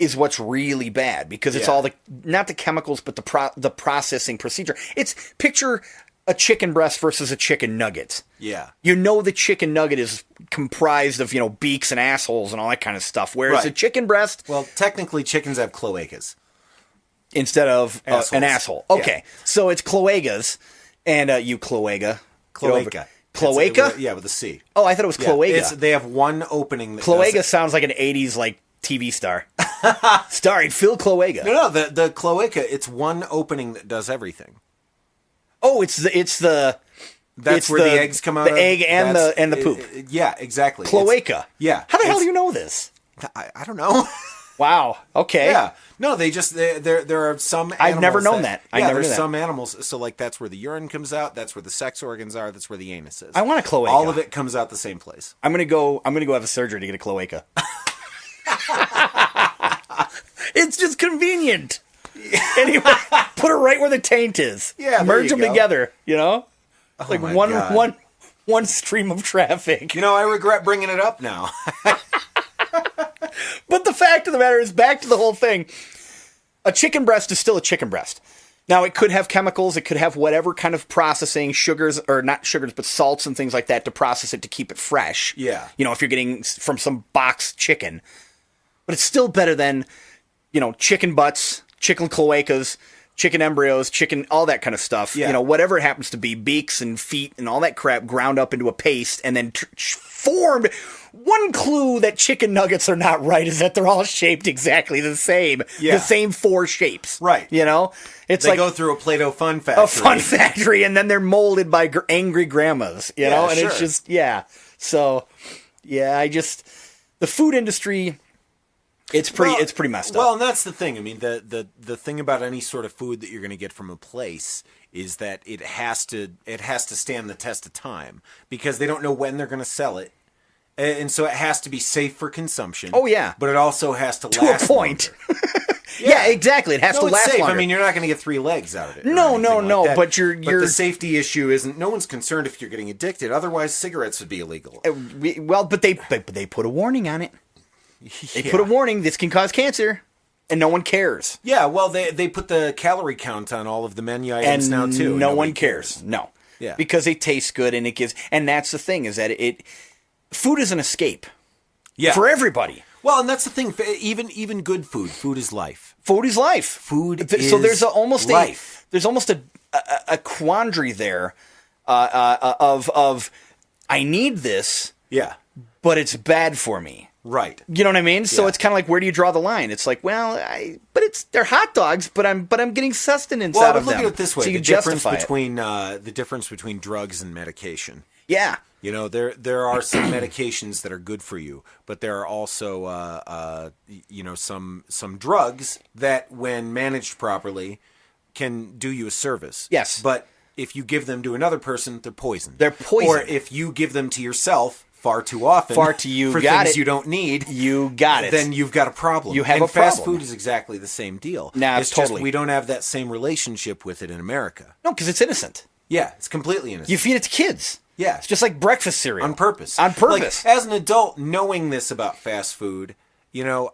is what's really bad, because it's all not the chemicals, but the processing procedure. It's picture a chicken breast versus a chicken nugget. Yeah. You know the chicken nugget is comprised of, beaks and assholes and all that kind of stuff, whereas a chicken breast... Well, technically, chickens have cloacas. Instead of an asshole. Okay, Yeah. so it's cloagas, and you cloaga. Cloaca. Cloaca? Yeah, with a C. Oh, I thought it was cloaca. They have one opening. That Cloaca sounds like an 80s, TV star. Starring Phil Cloaga. No, the cloaca, it's one opening that does everything. Oh, it's the That's where the eggs come out the of. egg and the poop. Yeah, exactly. Cloaca. Yeah. How the hell do you know this? I don't know. Wow. Okay. Yeah. No, there are some animals. I've never known that. I never knew that. Some animals, so that's where the urine comes out, that's where the sex organs are, that's where the anus is. I want a cloaca. All of it comes out the same place. I'm gonna go have a surgery to get a cloaca. It's just convenient. Anyway, put it right where the taint is. Yeah, merge them together. Oh my God. one stream of traffic. I regret bringing it up now. But the fact of the matter is, back to the whole thing. A chicken breast is still a chicken breast. Now, it could have chemicals. It could have whatever kind of processing, sugars, or not sugars, but salts and things like that to process it to keep it fresh. Yeah. If you're getting from some boxed chicken. But it's still better than, chicken butts, chicken cloacas, chicken embryos, chicken, all that kind of stuff. Yeah. Whatever it happens to be, beaks and feet and all that crap ground up into a paste and then formed. One clue that chicken nuggets are not right is that they're all shaped exactly the same. Yeah. The same four shapes. Right. It's They like go through a Play-Doh fun factory. a fun factory, and then they're molded by angry grandmas, Yeah, and sure. it's just, So, the food industry, it's pretty messed up. Well, and that's the thing. I mean, the thing about any sort of food that you're going to get from a place is that it has to stand the test of time, because they don't know when they're going to sell it. And so it has to be safe for consumption. Oh, yeah. But it also has to to last a point. longer. Yeah, exactly. It has to it's last safe. longer. I mean, you're not going to get 3 legs out of it. No, or anything no, like that. but you're- the safety issue isn't. No one's concerned if you're getting addicted. Otherwise, cigarettes would be illegal. But they put a warning on it. They put a warning. This can cause cancer, and no one cares. Yeah, well, they put the calorie count on all of the menu items now too. No one cares. No. Yeah. Because it tastes good, and it gives. And that's the thing, is that food is an escape. Yeah. For everybody. Well, and that's the thing. Even good food. Food is life. Food is life. Food So is there's almost life. There's almost a quandary there of I need this, Yeah. but it's bad for me. Right. You know what I mean? So Yeah. it's kind of like, where do you draw the line? It's like, well, they're hot dogs, but I'm getting sustenance Well, I out would of look them. at it this way: so you the can difference justify it. between the difference between drugs and medication. Yeah. There are some medications that are good for you, but there are also some drugs that, when managed properly, can do you a service. Yes. But if you give them to another person, they're poison. They're poison. Or if you give them to yourself far too often, you for got things it. you don't need, You got it. then you've got a problem. You have and a fast problem. food is exactly the same deal. Nah, it's totally. just we don't have that same relationship with it in America. No, because it's innocent. Yeah, it's completely innocent. You feed it to kids. Yeah. It's just like breakfast cereal. On purpose. On purpose. Like, as an adult, knowing this about fast food,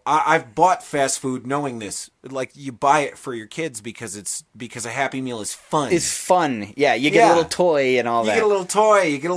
I've bought fast food knowing this. Like, you buy it for your kids because a Happy Meal is fun. It's fun. Yeah, you get Yeah. a little toy and all You that. get a little toy. You get a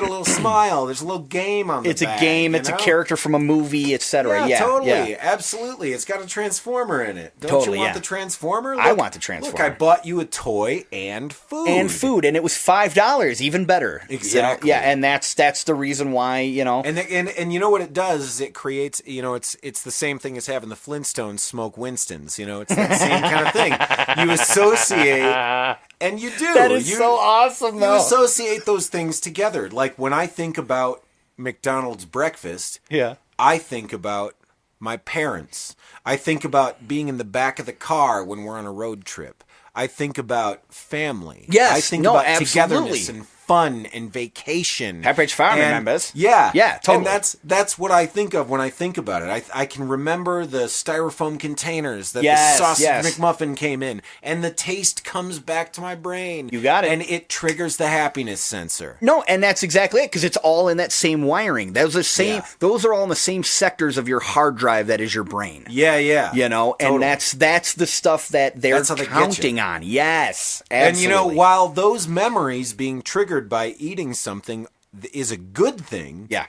little smile. There's a little game on the It's a back, game. you It's know? a character from a movie, etc. Yeah, totally. yeah. Absolutely. It's got a Transformer in it. Don't Totally, you want yeah. the Transformer? I want the Transformer. Look, I bought you a toy and food. And it was $5, even better. Exactly. Yeah, and that's the reason why, And you know what it does is it creates, it's the same thing as having the Flintstones smoke Winstons. It's that same kind of thing. You associate, and you do. That is so awesome, You though. associate those things together. Like, when I think about McDonald's breakfast, Yeah. I think about my parents. I think about being in the back of the car when we're on a road trip. I think about family. Yes. I think No, about absolutely. togetherness and fun and vacation. Pepperidge Farm, And- remembers? Yeah. Yeah, totally. And that's what I think of when I think about it. I can remember the styrofoam containers that Yes, the sausage yes. McMuffin came in, and the taste comes back to my brain. You got it. And it triggers the happiness sensor. No, and that's exactly it, because it's all in that same wiring. Those are all in the same sectors of your hard drive that is your brain. Yeah, yeah. You know, Totally. and that's the stuff that they're That's how they get counting on. Yes, absolutely. And you know, while those memories being triggered by eating something is a good thing, yeah,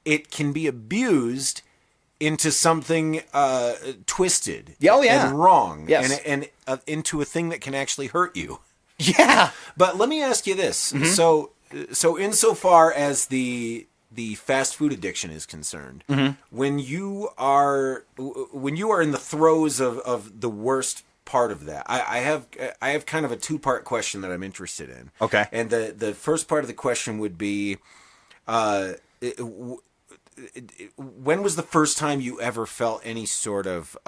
it can be abused into something twisted, Oh, yeah. and wrong, Yes. and into a thing that can actually hurt you. yeah. But let me ask you this: Mm-hmm. so insofar as the fast food addiction is concerned, Mm-hmm. when you are in the throes of the worst part of that, I have kind of a two-part question that I'm interested in. Okay. And the first part of the question would be, when was the first time you ever felt any sort of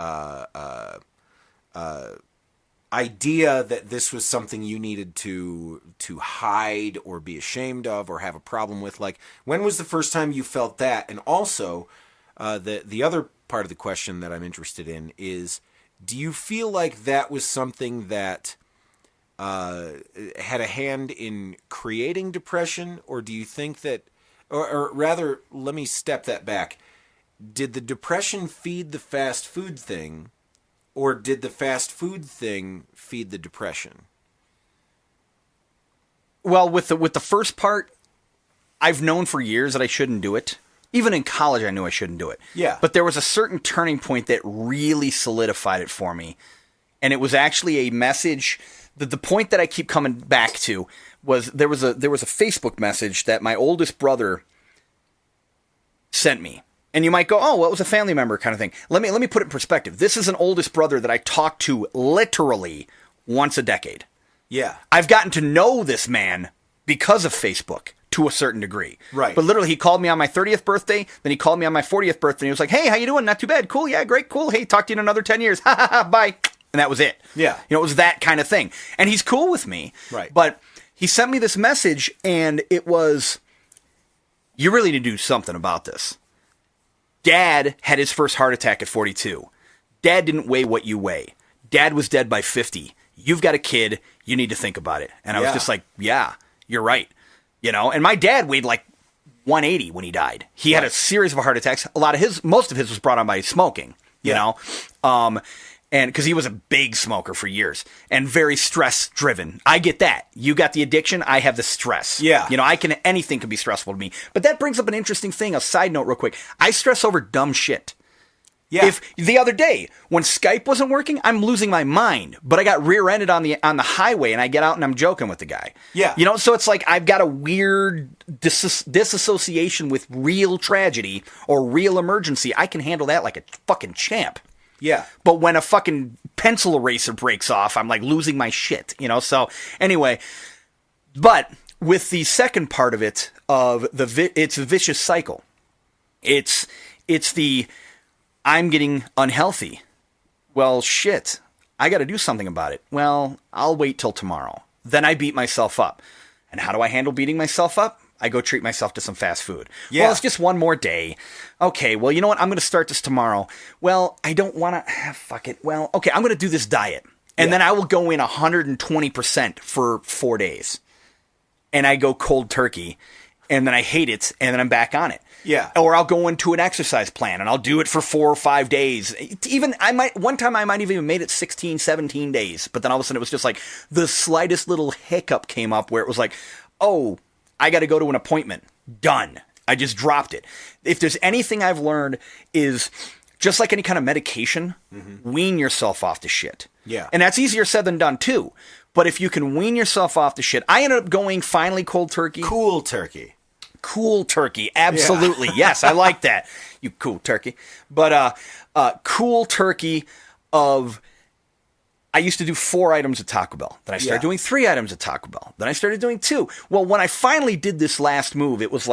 idea that this was something you needed to hide or be ashamed of or have a problem with? Like, when was the first time you felt that? And also, the other part of the question that I'm interested in is, do you feel like that was something that had a hand in creating depression, or do you think that, or rather, let me step that back. Did the depression feed the fast food thing, or did the fast food thing feed the depression? Well, with the first part, I've known for years that I shouldn't do it. Even in college, I knew I shouldn't do it. Yeah. But there was a certain turning point that really solidified it for me. And it was actually a message. The point that I keep coming back to was there was a Facebook message that my oldest brother sent me. And you might go, oh, well, it was a family member kind of thing. Let me put it in perspective. This is an oldest brother that I talk to literally once a decade. Yeah. I've gotten to know this man because of Facebook to a certain degree. Right. But literally, he called me on my 30th birthday, then he called me on my 40th birthday, and he was like, hey, how you doing? Not too bad. Cool. Yeah, great. Cool. Hey, talk to you in another 10 years. Ha ha ha. Bye. And that was it. Yeah. You know, it was that kind of thing. And he's cool with me. Right. But he sent me this message, and it was, you really need to do something about this. Dad had his first heart attack at 42. Dad didn't weigh what you weigh. Dad was dead by 50. You've got a kid. You need to think about it. And I was Yeah. just like, yeah, you're right. You know, and my dad weighed like 180 when he died. He had a series of heart attacks. Most of his was brought on by smoking, you know, and because he was a big smoker for years and very stress driven. I get that. You got the addiction. I have the stress. Yeah. You know, anything can be stressful to me. But that brings up an interesting thing. A side note real quick. I stress over dumb shit. Yeah. If the other day when Skype wasn't working, I'm losing my mind. But I got rear-ended on the highway, and I get out and I'm joking with the guy. Yeah. You know, so it's like I've got a weird disassociation with real tragedy or real emergency. I can handle that like a fucking champ. Yeah. But when a fucking pencil eraser breaks off, I'm like losing my shit. You know. So anyway, but with the second part of it, it's a vicious cycle. It's the I'm getting unhealthy. Well, shit. I got to do something about it. Well, I'll wait till tomorrow. Then I beat myself up. And how do I handle beating myself up? I go treat myself to some fast food. Yeah. Well, it's just one more day. Okay, well, you know what? I'm going to start this tomorrow. Well, I don't want to... Fuck it. Well, okay, I'm going to do this diet. And then I will go in 120% for 4 days. And I go cold turkey. And then I hate it. And then I'm back on it. Yeah. Or I'll go into an exercise plan and I'll do it for 4 or 5 days. One time I might have even made it 16, 17 days. But then all of a sudden it was just like the slightest little hiccup came up where it was like, oh, I got to go to an appointment. Done. I just dropped it. If there's anything I've learned is just like any kind of medication, wean yourself off the shit. Yeah. And that's easier said than done too. But if you can wean yourself off the shit, I ended up going finally cold turkey. Cool turkey. Cool turkey, absolutely. Yeah. Yes, I like that. You cool turkey. But cool turkey of I used to do 4 items at Taco Bell. Then I started doing 3 items at Taco Bell. Then I started doing 2. Well, when I finally did this last move, it was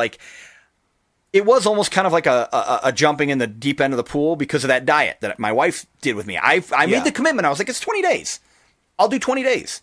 almost kind of like a jumping in the deep end of the pool because of that diet that my wife did with me. I made the commitment. I was like, it's 20 days. I'll do 20 days.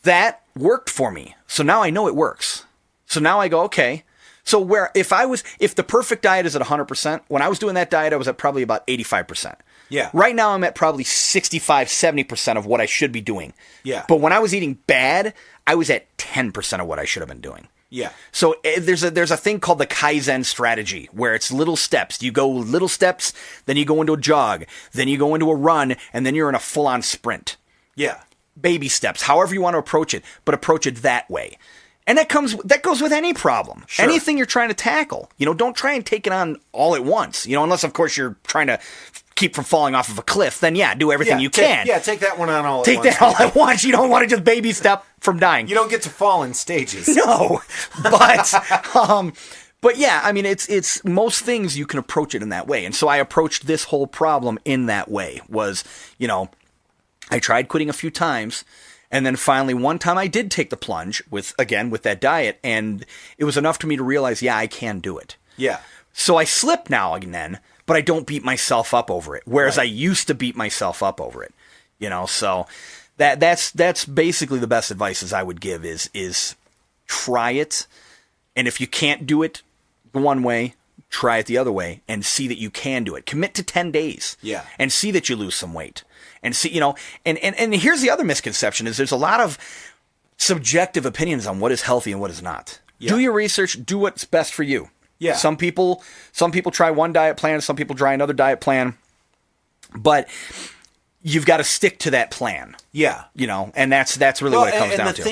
that worked for me. So now I know it works. So now I go, okay. So if the perfect diet is at 100%, when I was doing that diet, I was at probably about 85%. Yeah. Right now I'm at probably 65, 70% of what I should be doing. Yeah. But when I was eating bad, I was at 10% of what I should have been doing. Yeah. So there's a thing called the Kaizen strategy where it's little steps. You go little steps, then you go into a jog, then you go into a run, and then you're in a full-on sprint. Yeah. Baby steps, however you want to approach it, but approach it that way. And that goes with any problem. Sure. Anything you're trying to tackle. Don't try and take it on all at once. Unless of course you're trying to keep from falling off of a cliff, then do everything you can. Take that one on all take at once. Take that all at once. You don't want to just baby step from dying. You don't get to fall in stages. No. But yeah, I mean, it's most things you can approach it in that way. And so I approached this whole problem in that way I tried quitting a few times. And then finally, one time I did take the plunge with that diet, and it was enough to me to realize, I can do it. Yeah. So I slip now and then, but I don't beat myself up over it. Whereas I used to beat myself up over it. So that's basically the best advice as I would give is try it. And if you can't do it the one way, try it the other way and see that you can do it. Commit to 10 days. Yeah. And see that you lose some weight. And see, and here's the other misconception is there's a lot of subjective opinions on what is healthy and what is not. Yeah. Do your research, do what's best for you. Yeah. Some people try one diet plan, some people try another diet plan, but you've got to stick to that plan. Yeah. And that's really what it comes down to.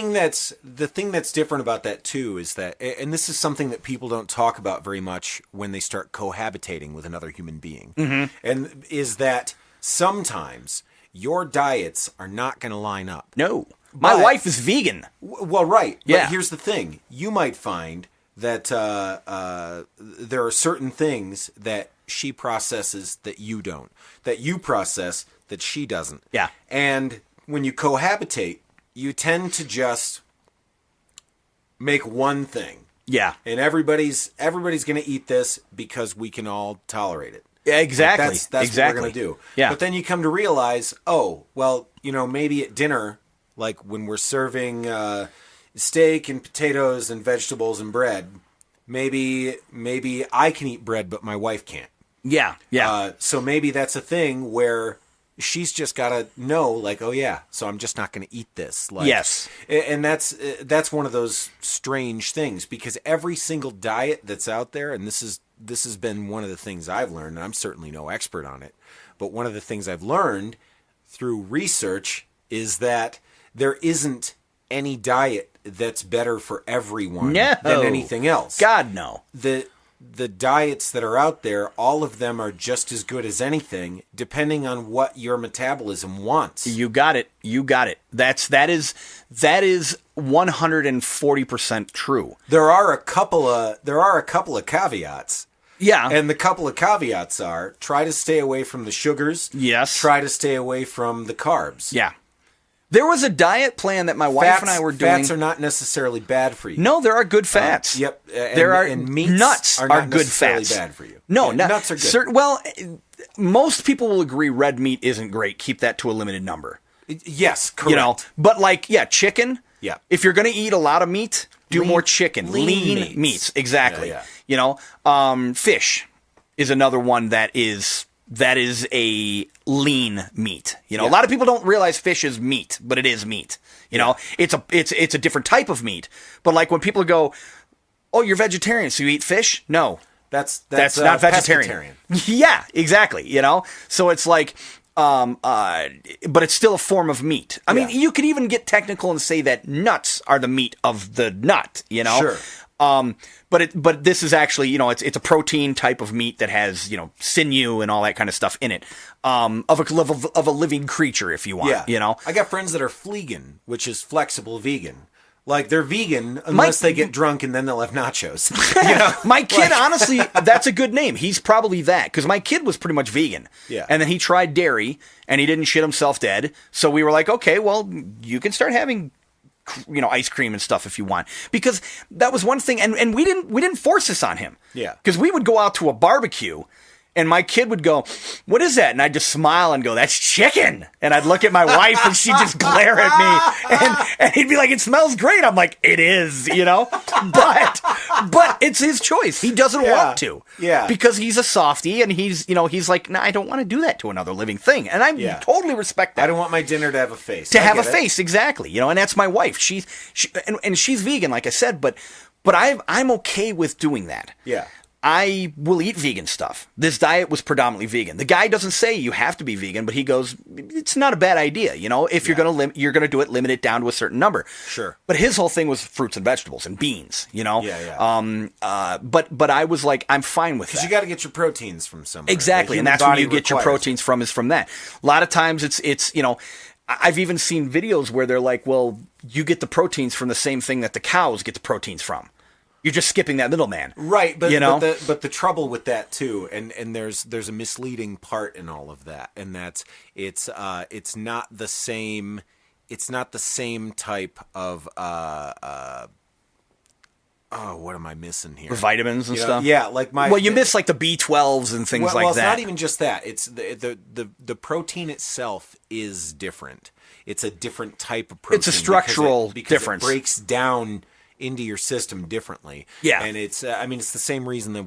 The thing that's different about that too is that, and this is something that people don't talk about very much when they start cohabitating with another human being, and is that sometimes your diets are not going to line up. No. My wife is vegan. Well, right. Yeah. But here's the thing. You might find that there are certain things that she processes that you don't, that you process that she doesn't. Yeah. And when you cohabitate, you tend to just make one thing. Yeah. And everybody's going to eat this because we can all tolerate it. Yeah, exactly. That's exactly. what we're going to do. Yeah. But then you come to realize, maybe at dinner, like when we're serving steak and potatoes and vegetables and bread, maybe I can eat bread, but my wife can't. Yeah, yeah. So maybe that's a thing where she's just got to know, so I'm just not going to eat this. Yes. And that's one of those strange things, because every single diet that's out there, and this has been one of the things I've learned, and I'm certainly no expert on it, but one of the things I've learned through research is that there isn't any diet that's better for everyone than anything else. God, no. The diets that are out there, all of them are just as good as anything, depending on what your metabolism wants. You got it. That is 140% true. There are a couple of caveats. Yeah. And the couple of caveats are, try to stay away from the sugars. Yes. Try to stay away from the carbs. Yeah. There was a diet plan that my wife and I were doing. Fats are not necessarily bad for you. No, there are good fats. Yep. And meats nuts are not good necessarily fats. Bad for you. No, nuts are good. Most people will agree red meat isn't great. Keep that to a limited number. Yes, correct. But chicken. Yeah. If you're going to eat a lot of meat, do more chicken. Lean meats. Exactly. Yeah. Fish is another one that is a lean meat. A lot of people don't realize fish is meat, but it is meat. It's a different type of meat. But when people go, "Oh, you're vegetarian, so you eat fish?" No. That's not vegetarian. Yeah, exactly. So it's but it's still a form of meat. I mean, you could even get technical and say that nuts are the meat of the nut. Sure. But this is actually, it's a protein type of meat that has, sinew and all that kind of stuff in it, of a living creature, if you want. Yeah. I got friends that are fleegan, which is flexible vegan. They're vegan unless they get drunk and then they'll have nachos. My kid, honestly, that's a good name. He's probably that, because my kid was pretty much vegan. Yeah. And then he tried dairy and he didn't shit himself dead. So we were like, okay, well, you can start having ice cream and stuff if you want, because that was one thing. And we didn't force this on him. Yeah. Because we would go out to a barbecue And my kid would go, "What is that?" And I'd just smile and go, "That's chicken." And I'd look at my wife and she'd just glare at me. And he'd be like, "It smells great." I'm like, "It is," you know? But it's his choice. He doesn't want to. Yeah. Because he's a softie and he's like, "No, I don't want to do that to another living thing." And I totally respect that. I don't want my dinner to have a face. To have a face, exactly. You know, and that's my wife. She's vegan, like I said, but I'm okay with doing that. Yeah. I will eat vegan stuff. This diet was predominantly vegan. The guy doesn't say you have to be vegan, but he goes, it's not a bad idea. You know, if you're gonna do it, limit it down to a certain number. Sure. But his whole thing was fruits and vegetables and beans. You know. Yeah. But I was like, I'm fine with that. Because you got to get your proteins from somewhere. Exactly, and that's where you get your proteins from. Is from that. A lot of times it's you know. I've even seen videos where they're like, well, you get the proteins from the same thing that the cows get the proteins from. You're just skipping that middleman. Right, but you know? but the trouble with that too, and there's a misleading part in all of that, and that's it's not the same type of what am I missing here? Vitamins and stuff. Yeah, like you miss like the B12s and things like well, that. It's not even just that. It's the protein itself is different. It's a different type of protein. It's a structural because difference. It breaks down into your system differently. Yeah. And it's it's the same reason that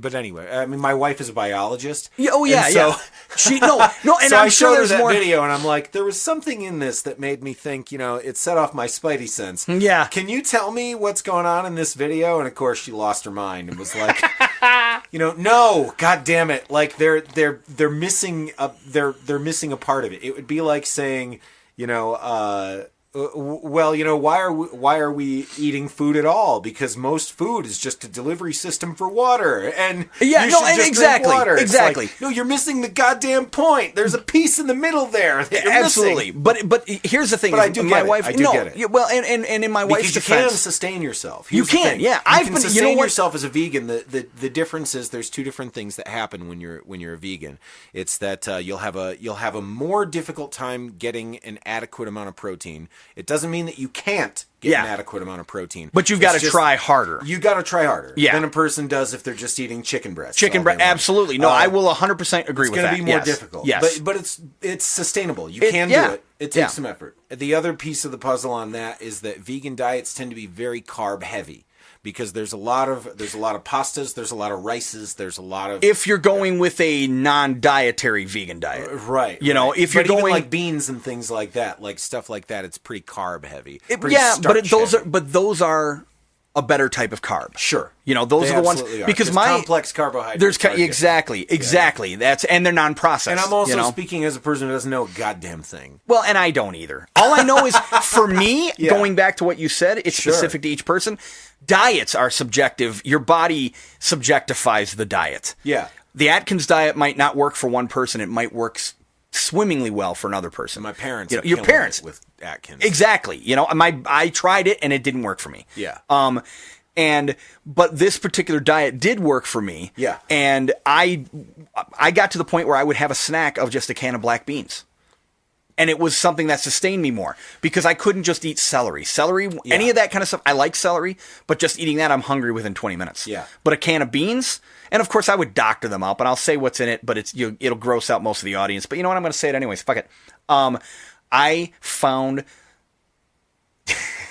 but anyway, I mean, my wife is a biologist. Yeah, oh yeah, and so, yeah. She no, and so I'm I sure showed her there's that more video, and I'm like, there was something in this that made me think, it set off my spidey sense. Yeah. Can you tell me what's going on in this video? And of course, she lost her mind and was like, no, god damn it, like they're missing they're missing a part of it. It would be like saying, why are we eating food at all? Because most food is just a delivery system for water, and exactly, water. Exactly. Like, no, you're missing the goddamn point. There's a piece in the middle there. That you're Absolutely, missing. but here's the thing. But I do get wife, it. I do get it. Yeah, well, and in my wife's because you defense, can sustain yourself. You Here's the can, thing. yeah. You can sustain yourself as a vegan. The difference is there's two different things that happen when you're a vegan. It's that you'll have a more difficult time getting an adequate amount of protein. It doesn't mean that you can't get an adequate amount of protein. But you've got to try harder. You got to try harder than a person does if they're just eating chicken breast. Chicken breast, absolutely. No, I will 100% agree with that. It's going to be more difficult. Yes. But it's sustainable. You can do it. It takes some effort. The other piece of the puzzle on that is that vegan diets tend to be very carb heavy. Because there's a lot of pastas, there's a lot of rices, there's a lot of... If you're going with a non-dietary vegan diet. Right. If you're going... even like beans and things like that, like stuff like that, it's pretty carb heavy. Those are a better type of carb. Sure. Those are the ones... Because there's complex carbohydrates. Exactly. And they're non-processed. And I'm also speaking as a person who doesn't know a goddamn thing. Well, and I don't either. All I know is, for me, going back to what you said, it's specific to each person. Diets are subjective. Your body subjectifies the diet. Yeah. The Atkins diet might not work for one person. It might work swimmingly well for another person. My parents, your parents with Atkins. Exactly. I tried it and it didn't work for me. Yeah. But this particular diet did work for me. Yeah. And I got to the point where I would have a snack of just a can of black beans. And it was something that sustained me more because I couldn't just eat celery. Any of that kind of stuff. I like celery, but just eating that, I'm hungry within 20 minutes. Yeah. But a can of beans, and of course I would doctor them up, and I'll say what's in it, but it'll gross out most of the audience. But you know what? I'm going to say it anyways. Fuck it. I found...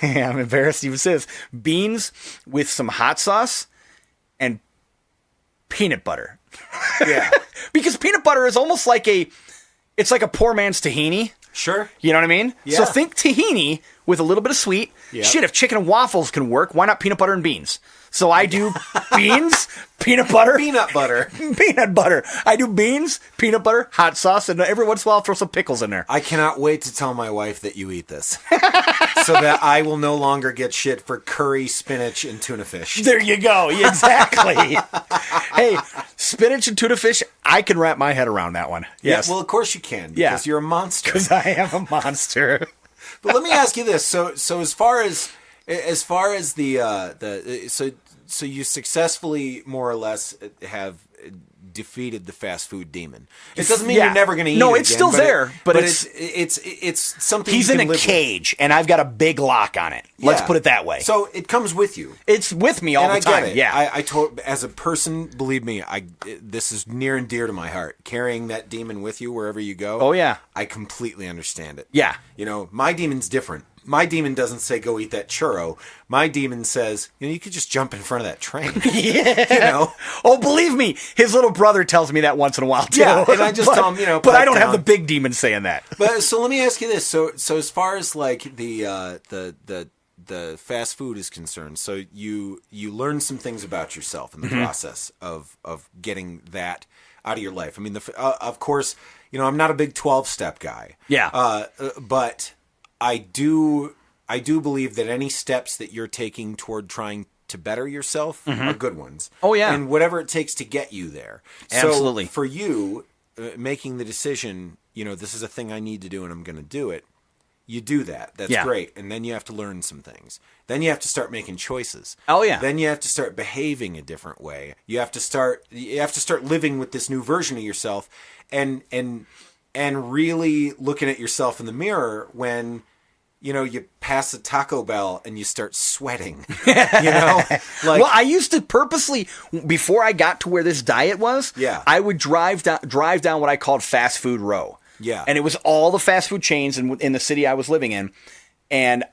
I'm embarrassed to even say this. Beans with some hot sauce and peanut butter. Yeah. Because peanut butter is almost like it's like a poor man's tahini. Sure. You know what I mean? Yeah. So think tahini with a little bit of sweet. Yep. Shit, if chicken and waffles can work, why not peanut butter and beans? So I do beans, peanut butter. Peanut butter. Peanut butter. I do beans, peanut butter, hot sauce, and every once in a while I'll throw some pickles in there. I cannot wait to tell my wife that you eat this. So that I will no longer get shit for curry, spinach, and tuna fish. There you go. Exactly. Hey, spinach and tuna fish, I can wrap my head around that one. Yes. Yeah, well, of course you can. Because you're a monster. Because I am a monster. But let me ask you this. So as far as so you successfully more or less have defeated the fast food demon. It doesn't mean you're never going to eat it No, again, it's still there, but it's something he's you in can a live cage, and I've got a big lock on it. Let's Yeah. put it that way. So it comes with you. It's with me all And the I time. get it. Yeah. I told, as a person, believe me, this is near and dear to my heart. Carrying that demon with you wherever you go. Oh, yeah. I completely understand it. Yeah. You know, my demon's different. My demon doesn't say go eat that churro. My demon says, you could just jump in front of that train. Yeah. You know? Oh, believe me, his little brother tells me that once in a while too. Yeah, and I just tell him, but I don't pipe have the down. big demon saying that. But so let me ask you this: so as far as like the fast food is concerned, so you learn some things about yourself in the process of getting that out of your life. I mean, of course, I'm not a big 12-step guy. Yeah. But I do believe that any steps that you're taking toward trying to better yourself are good ones. Oh, yeah. And whatever it takes to get you there. Absolutely. So for you, making the decision, this is a thing I need to do and I'm going to do it. You do that. That's great. And then you have to learn some things. Then you have to start making choices. Oh, yeah. Then you have to start behaving a different way. You have to start living with this new version of yourself and really looking at yourself in the mirror when you pass a Taco Bell and you start sweating. Well, I used to purposely, before I got to where this diet was, I would drive down what I called fast food row. Yeah. And it was all the fast food chains in the city I was living in. And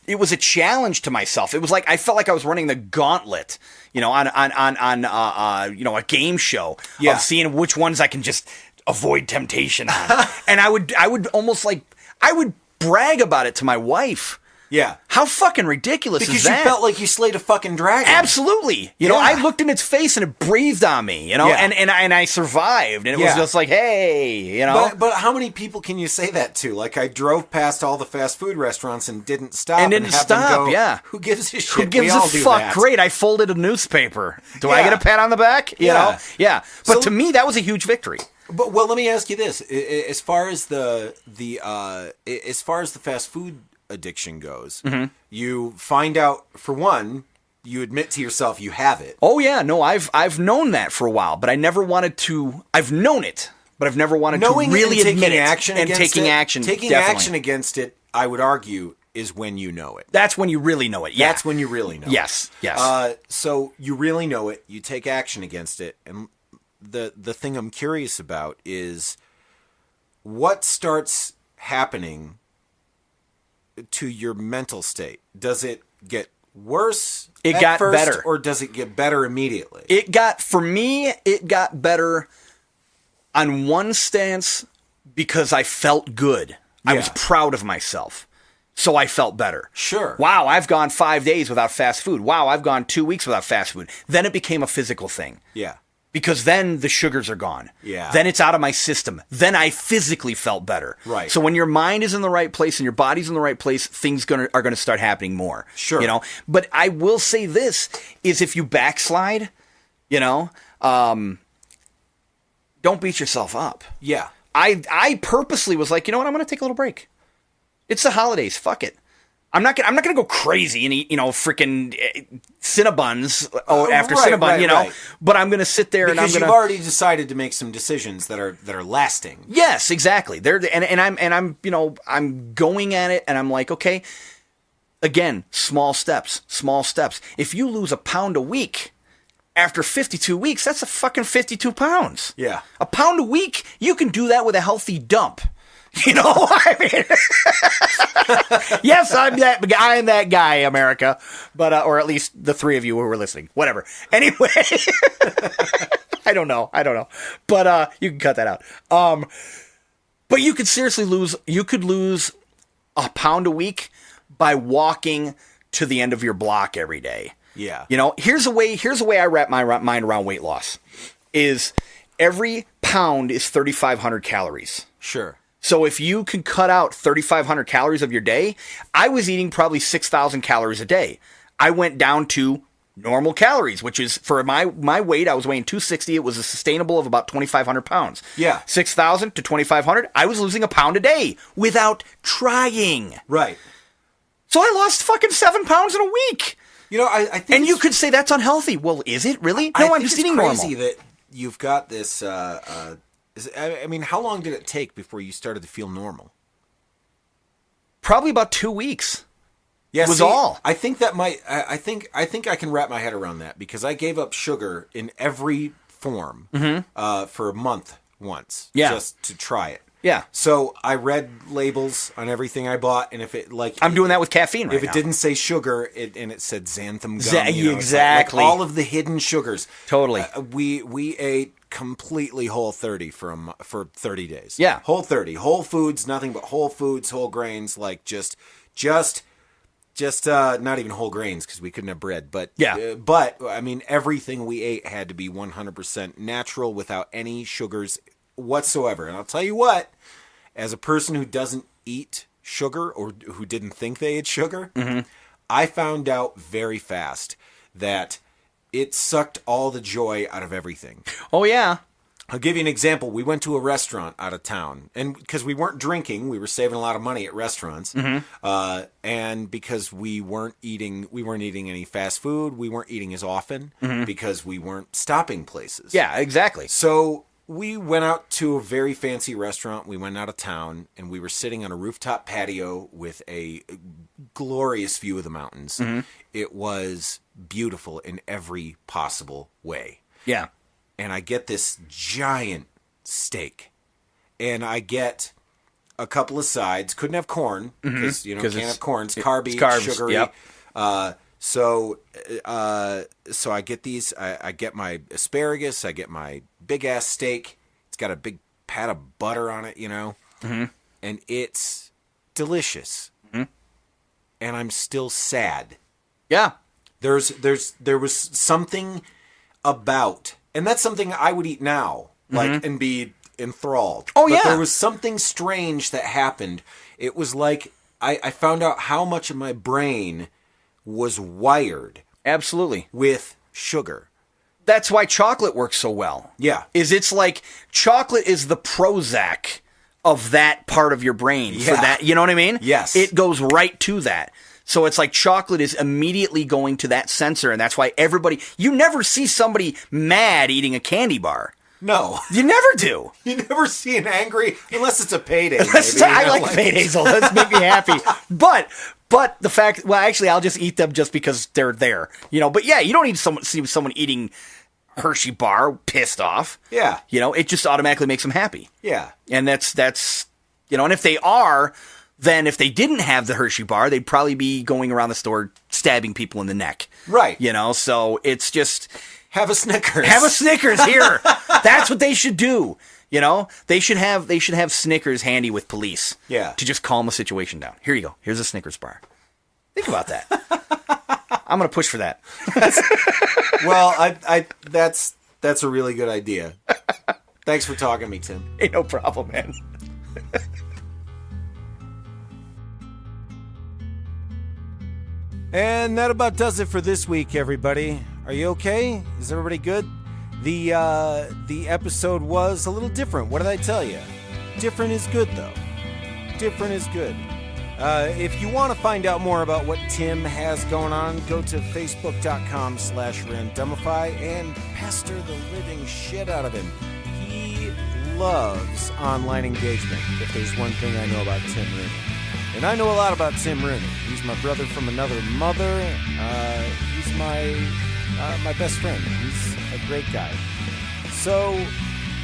it was a challenge to myself. It was like, I felt like I was running the gauntlet, on a game show of seeing which ones I can just avoid temptation on. And I would almost like, I would brag about it to my wife. Yeah. How fucking ridiculous because is that? You felt like you slayed a fucking dragon. Absolutely. I looked in its face and it breathed on me, and I survived, and it was just like, hey, But how many people can you say that to? Like, I drove past all the fast food restaurants and didn't stop. Who gives a shit? Who gives a fuck? That. Great, I folded a newspaper. Do I get a pat on the back? You know? Yeah. But to me, that was a huge victory. But let me ask you this: as far as the fast food addiction goes, you find out, for one, you admit to yourself you have it. Oh yeah, no, I've known that for a while, but I never wanted to. I've known it, but I've never wanted Knowing to really admit it action and taking action. Taking definitely. action against it, I would argue, is when you know it. That's when you really know it. Yeah. That's when you really know it. Yes. So you really know it. You take action against it, and the thing I'm curious about is what starts happening to your mental state. Does it get worse? It got better, or does it get better immediately? For me, it got better on one stance because I felt good. I was proud of myself. So I felt better. Sure. Wow, I've gone 5 days without fast food. Wow, I've gone 2 weeks without fast food. Then it became a physical thing. Yeah. Because then the sugars are gone. Yeah. Then it's out of my system. Then I physically felt better. Right. So when your mind is in the right place and your body's in the right place, things are going to start happening more. Sure. But I will say this, is if you backslide, don't beat yourself up. Yeah. I purposely was like, you know what, I'm going to take a little break. It's the holidays. Fuck it. I'm not gonna go crazy and eat, freaking Cinnabons after Cinnabon, right. But I'm gonna sit there because and you've already decided to make some decisions that are lasting. Yes, exactly. I'm going at it, and I'm like, okay, again, small steps. If you lose a pound a week after 52 weeks, that's a fucking 52 pounds. Yeah, a pound a week, you can do that with a healthy dump. I mean, yes, I'm that guy, America, but or at least the three of you who were listening, whatever. Anyway, I don't know, but you can cut that out. But you could seriously lose a pound a week by walking to the end of your block every day. Yeah. Here's a way I wrap my mind around weight loss is every pound is 3,500 calories. Sure. So if you can cut out 3,500 calories of your day, I was eating probably 6,000 calories a day. I went down to normal calories, which is, for my weight, I was weighing 260. It was a sustainable of about 2,500 pounds. Yeah. 6,000 to 2,500, I was losing a pound a day without trying. Right. So I lost fucking 7 pounds in a week. I think, and you could say that's unhealthy. Well, is it really? No, I'm just eating normal. That you've got this. I mean, how long did it take before you started to feel normal? Probably about 2 weeks. Yeah, was all. I think that might. I think I can wrap my head around that because I gave up sugar in every form for a month once, just to try it. Yeah. So I read labels on everything I bought, and if it I'm doing that with caffeine right now. If it didn't say sugar, and it said xanthan gum, exactly, like all of the hidden sugars. Totally. We ate completely Whole30 for 30 days. Yeah. Whole30, whole foods, nothing but whole foods, whole grains, like just not even whole grains because we couldn't have bread, but but I mean everything we ate had to be 100% natural without any sugars whatsoever. And I'll tell you what, as a person who doesn't eat sugar or who didn't think they ate sugar, I found out very fast that it sucked all the joy out of everything. Oh yeah. I'll give you an example. We went to a restaurant out of town, and because we weren't drinking, we were saving a lot of money at restaurants. And because we weren't eating any fast food, we weren't eating as often because we weren't stopping places. Yeah, exactly. So we went out to a very fancy restaurant. We went out of town, and we were sitting on a rooftop patio with a glorious view of the mountains. It was beautiful in every possible way. Yeah. And I get this giant steak, and I get a couple of sides. Couldn't have corn because can't have corn. It's carby, sugary. Yep. So I get these. I get my asparagus. I get my big ass steak. It's got a big pat of butter on it, and it's delicious. And I'm still sad. Yeah. There was something about. And that's something I would eat now, and be enthralled. Oh, yeah. But there was something strange that happened. It was like I found out how much of my brain was wired. Absolutely. With sugar. That's why chocolate works so well. Yeah. It's like chocolate is the Prozac of that part of your brain. For that, you know what I mean? Yes. It goes right to that. So it's like chocolate is immediately going to that sensor, and that's why you never see somebody mad eating a candy bar. No. You never do. You never see an angry, unless it's a payday. I like paydays, so let's make me happy. But the fact, actually, I'll just eat them just because they're there. But yeah, you don't need see someone eating Hershey bar pissed off. Yeah. It just automatically makes them happy. Yeah. And that's and if they are... Then if they didn't have the Hershey bar, they'd probably be going around the store stabbing people in the neck. Right. So it's just... Have a Snickers. Have a Snickers here. That's what they should do. They should have Snickers handy with police. Yeah. To just calm the situation down. Here you go. Here's a Snickers bar. Think about that. I'm going to push for that. Well, that's a really good idea. Thanks for talking to me, Tim. Hey, no problem, man. And that about does it for this week, everybody. Are you okay? Is everybody good? The episode was a little different. What did I tell you? Different is good, though. Different is good. If you want to find out more about what Tim has going on, go to facebook.com/randomify and pester the living shit out of him. He loves online engagement, if there's one thing I know about Tim Rooney. And I know a lot about Tim Rooney. He's my brother from another mother. He's my best friend. He's a great guy. So,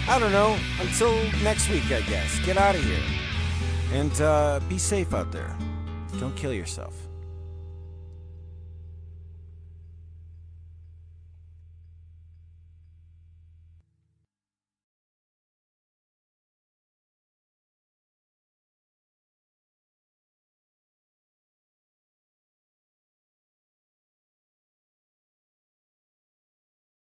I don't know. Until next week, I guess. Get out of here. And be safe out there. Don't kill yourself.